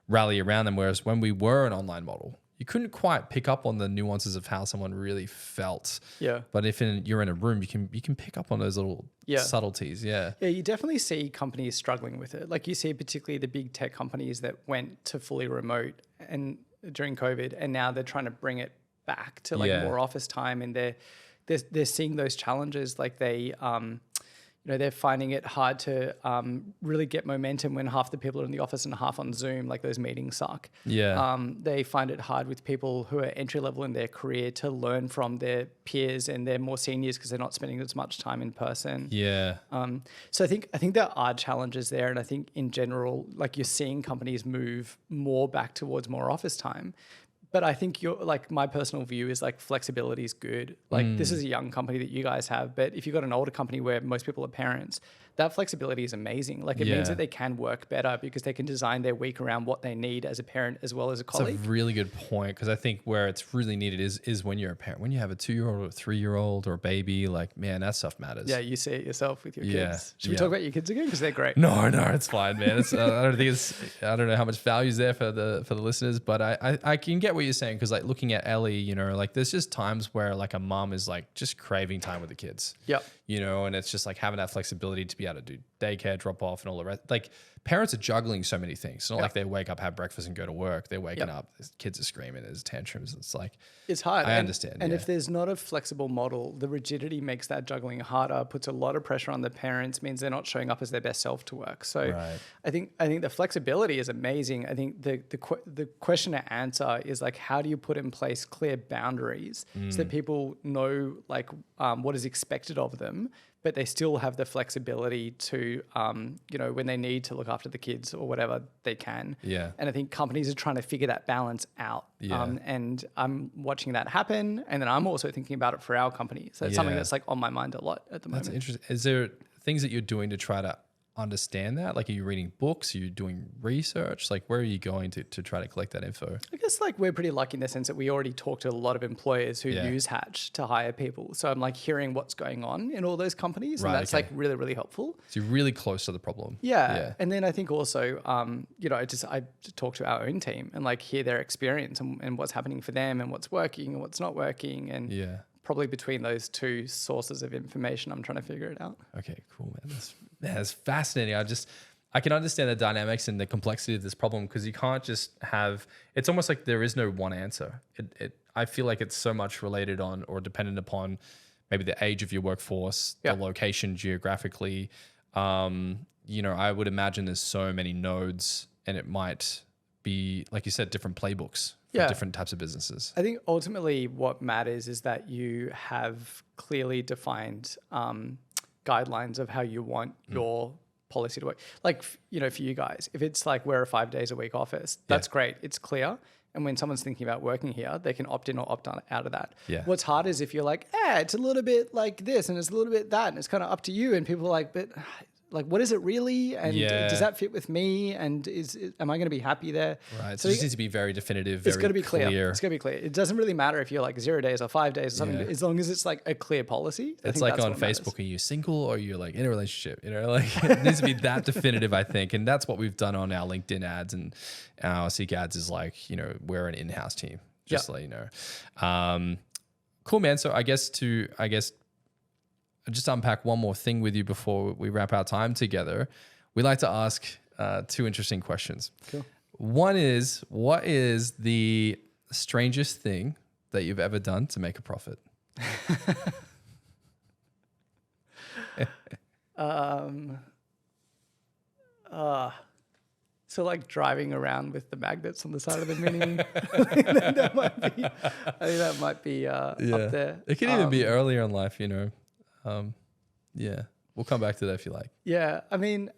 rally around them. Whereas when we were an online model, you couldn't quite pick up on the nuances of how someone really felt. Yeah. But if you're in a room, you can pick up on those little subtleties. Yeah. Yeah, you definitely see companies struggling with it. Like you see particularly the big tech companies that went to fully remote and during COVID, and now they're trying to bring it back to like more office time, and they're seeing those challenges. Like they, they're finding it hard to really get momentum when half the people are in the office and half on Zoom, like those meetings suck. Yeah. They find it hard with people who are entry level in their career to learn from their peers and their more seniors because they're not spending as much time in person. Yeah. So I think there are challenges there. And I think in general, like you're seeing companies move more back towards more office time. But I think my personal view is like flexibility is good. Like this is a young company that you guys have, but if you've got an older company where most people are parents, that flexibility is amazing. Like it means that they can work better because they can design their week around what they need as a parent as well as a colleague. That's a really good point, because I think where it's really needed is when you're a parent. When you have a 2-year-old or a 3-year-old or a baby, like, man, that stuff matters. Yeah, you see it yourself with your kids. Should we Yeah. talk about your kids again? Because they're great. No, it's fine, man. It's, I don't know how much value is there for the listeners, but I can get what you're saying, because like looking at Ellie, like there's just times where like a mom is like just craving time with the kids. Yep. And it's just like having that flexibility to be able to do daycare, drop off, and all the rest. Like parents are juggling so many things. It's not like they wake up, have breakfast, and go to work. They're waking up, kids are screaming, there's tantrums. It's like, it's hard. I understand. And if there's not a flexible model, the rigidity makes that juggling harder, puts a lot of pressure on the parents, means they're not showing up as their best self to work. So I think the flexibility is amazing. I think the question to answer is like, how do you put in place clear boundaries so that people know like what is expected of them, but they still have the flexibility to, when they need to look after the kids or whatever, they can. Yeah. And I think companies are trying to figure that balance out. And I'm watching that happen. And then I'm also thinking about it for our company. So it's something that's like on my mind a lot at the moment. That's interesting. Is there things that you're doing to try to understand that? Like, are you reading books? Are you doing research? Like, where are you going to try to collect that info? I guess like we're pretty lucky in the sense that we already talk to a lot of employers who use Hatch to hire people. So I'm like hearing what's going on in all those companies, and that's like really, really helpful. So you're really close to the problem. Yeah. And then I think also, I talk to our own team and like hear their experience and what's happening for them and what's working and what's not working. And probably between those two sources of information, I'm trying to figure it out. Okay, cool, man. That's fascinating. I can understand the dynamics and the complexity of this problem, because you can't just have, it's almost like there is no one answer. I feel like it's so much related on or dependent upon maybe the age of your workforce, the location geographically. I would imagine there's so many nodes, and it might be, like you said, different playbooks for different types of businesses. I think ultimately what matters is that you have clearly defined guidelines of how you want your policy to work. Like, for you guys, if it's like we're a 5 days a week office, that's great. It's clear. And when someone's thinking about working here, they can opt in or opt out of that. Yeah. What's hard is if you're like, it's a little bit like this and it's a little bit that, and it's kind of up to you. And people are like, but like, what is it really? And does that fit with me? And am I going to be happy there? Right. So it just needs to be very definitive. It's got to be clear. It's got to be clear. It doesn't really matter if you're like 0 days or 5 days or something, as long as it's like a clear policy. It's like on Facebook, are you single or are you like in a relationship? Like it needs to be that definitive, I think. And that's what we've done on our LinkedIn ads and our Seek ads is like, we're an in-house team, just to let you know. Cool, man. So I guess just unpack one more thing with you before we wrap our time together. We like to ask 2 interesting questions. Cool. One is, what is the strangest thing that you've ever done to make a profit? So like driving around with the magnets on the side of the Mini. I think that might be up there. It can even be earlier in life, We'll come back to that if you like. Yeah, I mean,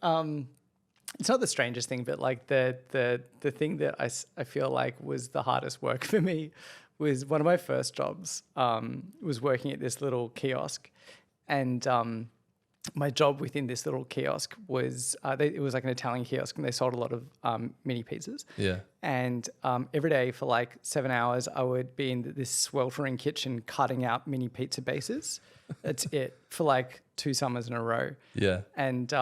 it's not the strangest thing, but like the thing that I feel like was the hardest work for me was one of my first jobs. Was working at this little kiosk, and my job within this little kiosk was it was like an Italian kiosk, and they sold a lot of mini pizzas. Yeah. And every day for like 7 hours, I would be in this sweltering kitchen cutting out mini pizza bases. That's it for like 2 summers in a row. Yeah. And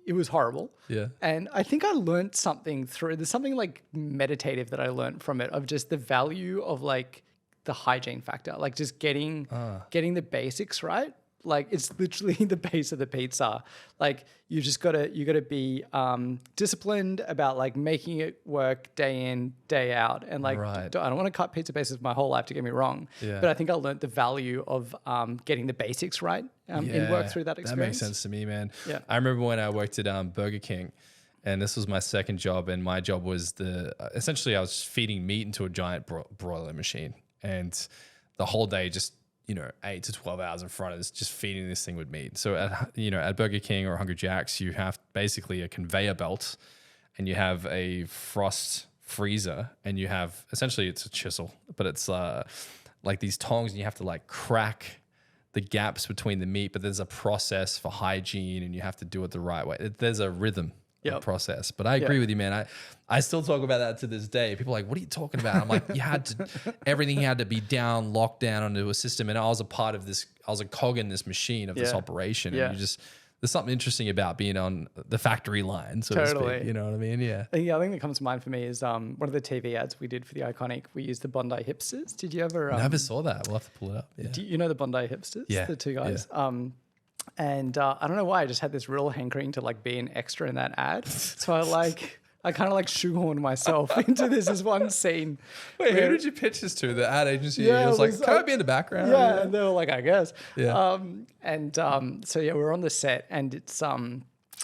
it was horrible. Yeah. And I think I learned something there's something like meditative that I learned from it, of just the value of like the hygiene factor, like just getting the basics right. Like it's literally the base of the pizza. Like you gotta be disciplined about like making it work day in, day out. And like, Right. I don't want to cut pizza bases my whole life, to get me wrong. Yeah. But I think I learned the value of getting the basics right in work through that experience. That makes sense to me, man. Yeah. I remember when I worked at Burger King, and this was my second job, and my job was essentially I was feeding meat into a giant broiler machine, and the whole day just 8 to 12 hours in front of us just feeding this thing with meat. So at Burger King or Hungry Jack's, you have basically a conveyor belt, and you have a frost freezer, and you have essentially it's a chisel, but it's like these tongs, and you have to like crack the gaps between the meat, but there's a process for hygiene, and you have to do it the right way. There's a rhythm process. But I agree with you, man. I still talk about that to this day. People are like, what are you talking about? I'm like, everything had to be locked down onto a system. And I was a part of this, I was a cog in this machine of this operation. And there's something interesting about being on the factory line, so to speak. You know what I mean? Yeah. The other thing that comes to mind for me is one of the TV ads we did for the Iconic. We used the Bondi Hipsters. Did you ever? I never saw that. We'll have to pull it up. Yeah. Do you know the Bondi Hipsters? Yeah. The two guys. Yeah. And I don't know why I just had this real hankering to like be an extra in that ad. So I kind of like shoehorned myself into this as one scene. Wait, who did you pitch this to? The ad agency? Yeah, it was like, can I be in the background? Yeah, and they were like, I guess. Yeah. So we're on the set, and it's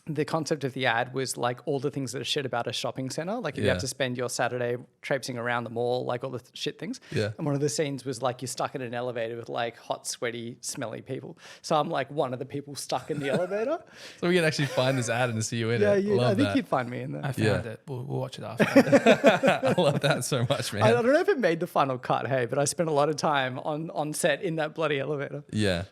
the concept of the ad was like all the things that are shit about a shopping center. Like if you have to spend your Saturday traipsing around the mall, like all the shit things. Yeah. And one of the scenes was like you're stuck in an elevator with like hot, sweaty, smelly people. So I'm like one of the people stuck in the elevator. So we can actually find this ad and see you in it. I think you'd find me in there. I found it. We'll watch it after. I love that so much, man. I don't know if it made the final cut, hey, but I spent a lot of time on set in that bloody elevator. Yeah.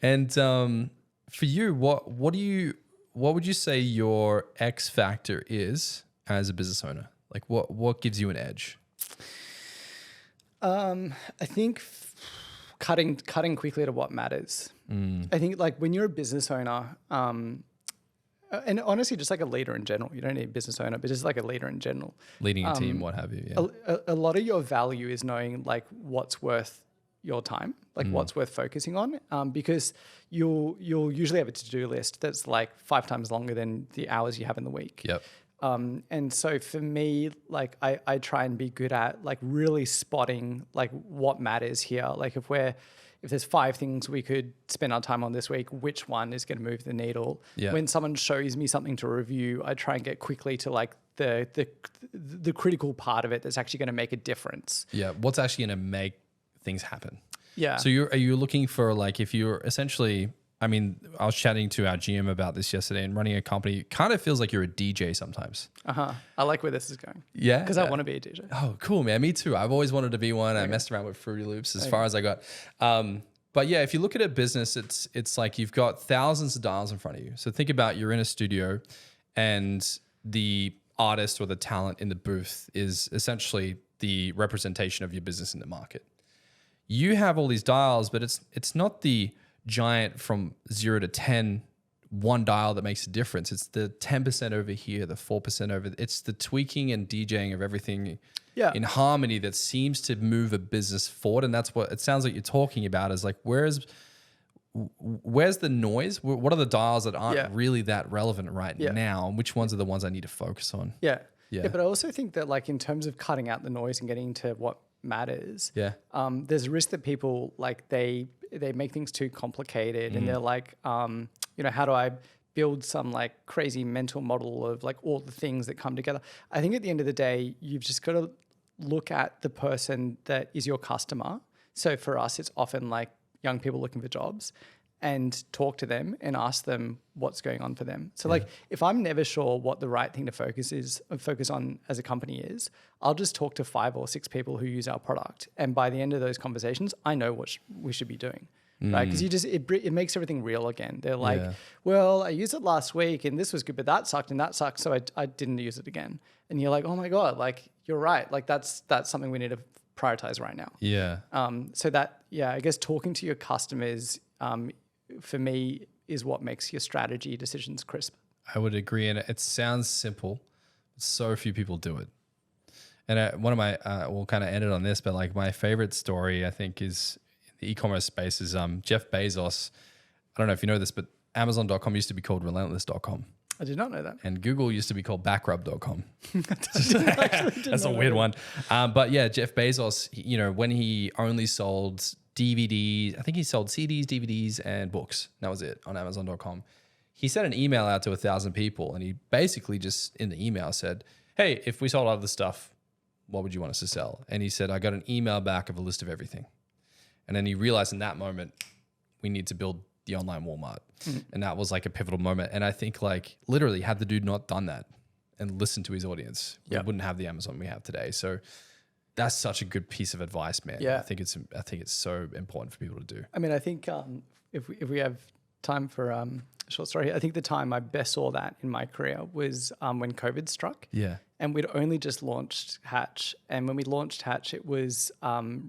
And for you, what would you say your X factor is as a business owner? Like what gives you an edge? I think cutting quickly to what matters. I think like when you're a business owner, and honestly, just like a leader in general, you don't need a business owner, but just like a leader in general. Leading a team, what have you. Yeah. A lot of your value is knowing like what's worth your time, like what's worth focusing on, because you'll usually have a to-do list that's like 5 times longer than the hours you have in the week. Yep. And so for me, like I try and be good at like really spotting like what matters here. Like if there's 5 things we could spend our time on this week, which one is going to move the needle? Yeah. When someone shows me something to review, I try and get quickly to like the critical part of it that's actually going to make a difference. Yeah. What's actually going to make things happen? Yeah. So are you looking for like, if you're essentially, I mean, I was chatting to our GM about this yesterday, and running a company kind of feels like you're a DJ sometimes. I like where this is going. Yeah. Because I want to be a DJ. Oh, cool, man. Me too. I've always wanted to be one. I messed around with Fruity Loops as far as I got. But yeah, if you look at a business, it's like you've got thousands of dials in front of you. So think about you're in a studio, and the artist or the talent in the booth is essentially the representation of your business in the market. You have all these dials, but it's not the giant from 0 to 10 one dial that makes a difference. It's the 10% over here, the 4% over. It's the tweaking and DJing of everything in harmony that seems to move a business forward. And that's what it sounds like you're talking about, is like, where's the noise? What are the dials that aren't really that relevant right now? And which ones are the ones I need to focus on? Yeah, but I also think that like in terms of cutting out the noise and getting to what matters, there's a risk that people like they make things too complicated, and they're like, how do I build some like crazy mental model of like all the things that come together? I think at the end of the day, you've just got to look at the person that is your customer. So for us, it's often like young people looking for jobs, and talk to them and ask them what's going on for them. So like if I'm never sure what the right thing to focus on as a company is, I'll just talk to 5 or 6 people who use our product. And by the end of those conversations, I know what we should be doing. Right? Because it makes everything real again. They're like, well, I used it last week and this was good, but that sucked and that sucked. So I didn't use it again. And you're like, oh my God, like you're right. Like that's something we need to prioritize right now. Yeah. So that, I guess talking to your customers, for me, is what makes your strategy decisions crisp. I would agree. And it sounds simple, but so few people do it. And one of my, we'll kind of end it on this, but like my favorite story, I think, is in the e-commerce space is Jeff Bezos don't know if you know this, but Amazon.com used to be called Relentless.com. I did not know that. And Google used to be called Backrub.com. That's That's a weird one. But yeah, Jeff Bezos, when he only sold DVDs, I think he sold CDs, DVDs, and books. That was it on Amazon.com. He sent an email out to 1,000 people, and he basically just in the email said, hey, if we sold all of this stuff, what would you want us to sell? And he said, I got an email back of a list of everything. And then he realized in that moment, we need to build the online Walmart. And that was like a pivotal moment. And I think like literally had the dude not done that and listened to his audience, we wouldn't have the Amazon we have today. So that's such a good piece of advice, man. Yeah. I think it's so important for people to do. I mean, I think if we have time for a short story, I think the time I best saw that in my career was when COVID struck. Yeah. And we'd only just launched Hatch. And when we launched Hatch, it was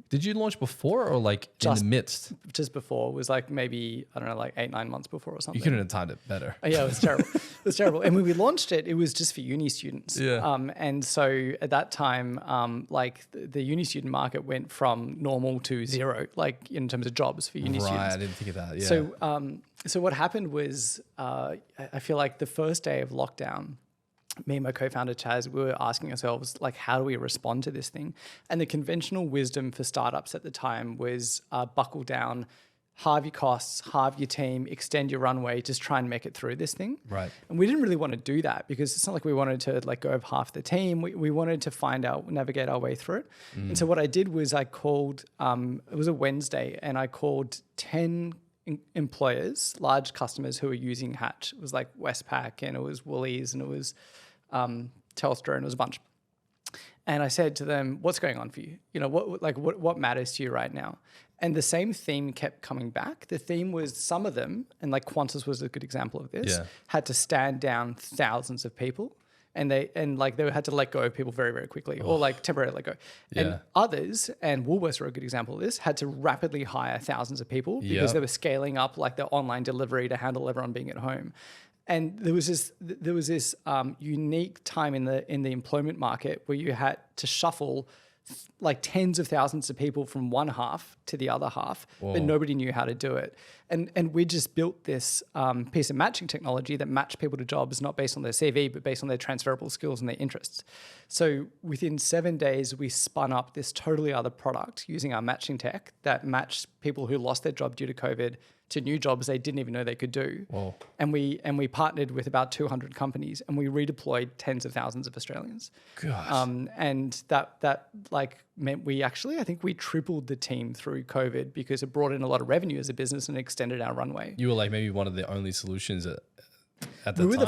Did you launch before or like in the midst? just before. It was like maybe, I don't know, like 8-9 months before or something. You couldn't have timed it better. Oh, yeah, it was terrible. It was terrible. And when we launched it, it was just for uni students. Yeah. And so at that time, like the uni student market went from normal to zero, like in terms of jobs for uni students. Right, I didn't think of that. Yeah. So what happened was, I feel like the first day of lockdown, me and my co-founder Chaz, we were asking ourselves, like, how do we respond to this thing? And the conventional wisdom for startups at the time was buckle down, halve your costs, halve your team, extend your runway, just try and make it through this thing. Right. And we didn't really want to do that because it's not like we wanted to like go over half the team. We wanted to navigate our way through it. And so what I did was I called, it was a Wednesday, and I called 10 employers, large customers who were using Hatch. It was like Westpac, and it was Woolies, and it was Telstra, and it was a bunch. And I said to them, what's going on for you? What matters to you right now? And the same theme kept coming back. The theme was some of them, and like Qantas was a good example of this, had to stand down thousands of people. And they had to let go of people very, very quickly, or like temporarily let go. And others, and Woolworths are a good example of this, had to rapidly hire thousands of people because they were scaling up like their online delivery to handle everyone being at home. And there was this unique time in the employment market where you had to shuffle like tens of thousands of people from one half to the other half, but nobody knew how to do it. And we just built this piece of matching technology that matched people to jobs, not based on their CV, but based on their transferable skills and their interests. So within 7 days, we spun up this totally other product using our matching tech that matched people who lost their job due to COVID to new jobs they didn't even know they could do. Whoa. And we partnered with about 200 companies, and we redeployed tens of thousands of Australians. Gosh. And that like meant I think we tripled the team through COVID because it brought in a lot of revenue as a business and extended our runway. You were like maybe one of the only solutions at that time. We were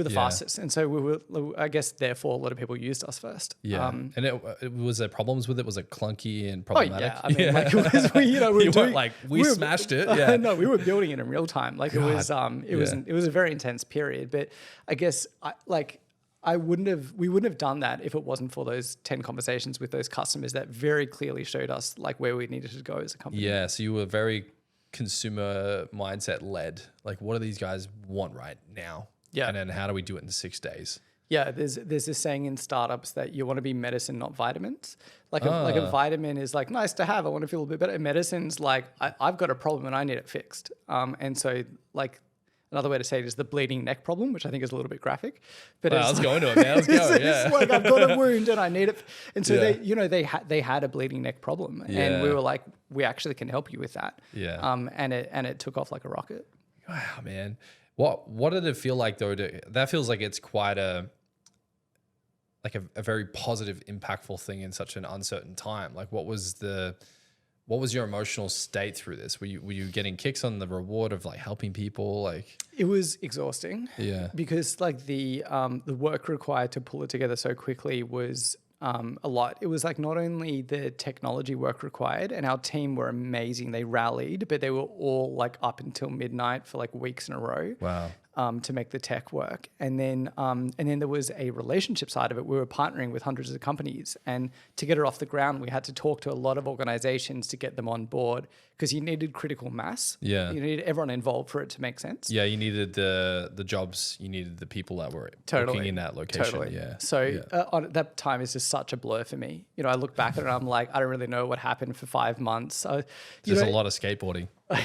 the fastest. And so we were, I guess, therefore a lot of people used us first. Yeah. And it was there problems with it? Was it clunky and problematic? Oh yeah. I mean, like it was, we smashed it. Yeah. No, we were building it in real time. Like it was a very intense period. But I guess we wouldn't have done that if it wasn't for those 10 conversations with those customers that very clearly showed us like where we needed to go as a company. Yeah. So you were very consumer mindset led. Like, what do these guys want right now? Yeah. And then how do we do it in 6 days? Yeah, there's this saying in startups that you want to be medicine, not vitamins. Like a vitamin is like nice to have. I want to feel a bit better. Medicine's like I've got a problem and I need it fixed. And so like another way to say it is the bleeding neck problem, which I think is a little bit graphic. But let's go into it, man. Let's go. It's like I've got a wound and I need it. And so they had a bleeding neck problem, and we were like, we actually can help you with that. Yeah. And it took off like a rocket. Wow, man. What did it feel like though? That feels like it's quite a very positive, impactful thing in such an uncertain time. Like, what was your emotional state through this? Were you getting kicks on the reward of like helping people? Like, it was exhausting. Yeah. Because like the work required to pull it together so quickly was a lot. It was like not only the technology work required, and our team were amazing. They rallied, but they were all like up until midnight for like weeks in a row. Wow. To make the tech work. And then there was a relationship side of it. We were partnering with hundreds of companies, and to get it off the ground, we had to talk to a lot of organizations to get them on board because you needed critical mass. Yeah. You needed everyone involved for it to make sense. Yeah, you needed the jobs, you needed the people that were working in that location. Totally. Yeah. So that time is just such a blur for me. I look back at it and I'm like, I don't really know what happened for 5 months. There's a lot of skateboarding. a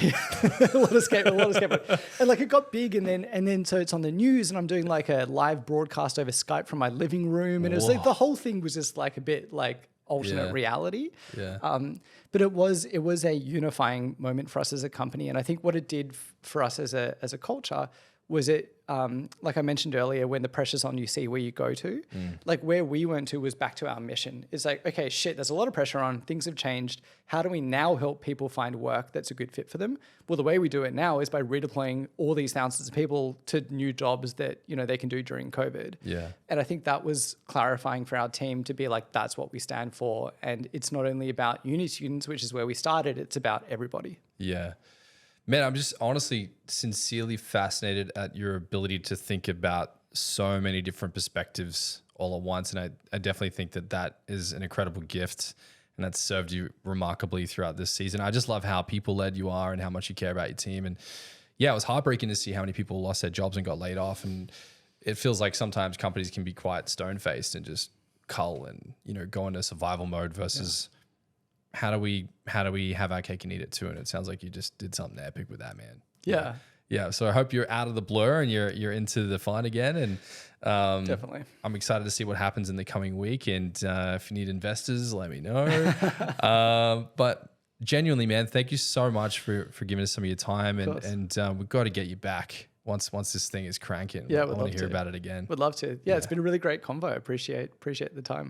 lot of skateboarding. And like it got big, and then so it's on the news, and I'm doing like a live broadcast over Skype from my living room, and it was like the whole thing was just like a bit like alternate reality. Yeah. But it was a unifying moment for us as a company, and I think what it did for us as a culture was it, like I mentioned earlier, when the pressure's on, you see where you go to. Like where we went to was back to our mission. It's like, okay, shit, there's a lot of pressure on, things have changed. How do we now help people find work that's a good fit for them? Well, the way we do it now is by redeploying all these thousands of people to new jobs that, you know, they can do during COVID. Yeah. And I think that was clarifying for our team to be like, that's what we stand for. And it's not only about uni students, which is where we started, it's about everybody. Yeah. Man, I'm just honestly sincerely fascinated at your ability to think about so many different perspectives all at once. And I definitely think that is an incredible gift, and that's served you remarkably throughout this season. I just love how people-led you are and how much you care about your team. And yeah, it was heartbreaking to see how many people lost their jobs and got laid off. And it feels like sometimes companies can be quite stone-faced and just cull and, you know, go into survival mode versus how do we have our cake and eat it too? And it sounds like you just did something epic with that, man. Yeah. So I hope you're out of the blur and you're into the fun again. And Definitely. I'm excited to see what happens in the coming week. And if you need investors, let me know. But genuinely, man, thank you so much for giving us some of your time. And we've got to get you back once this thing is cranking. Yeah, I want to hear about it again. Would love to. Yeah, it's been a really great convo. I appreciate the time.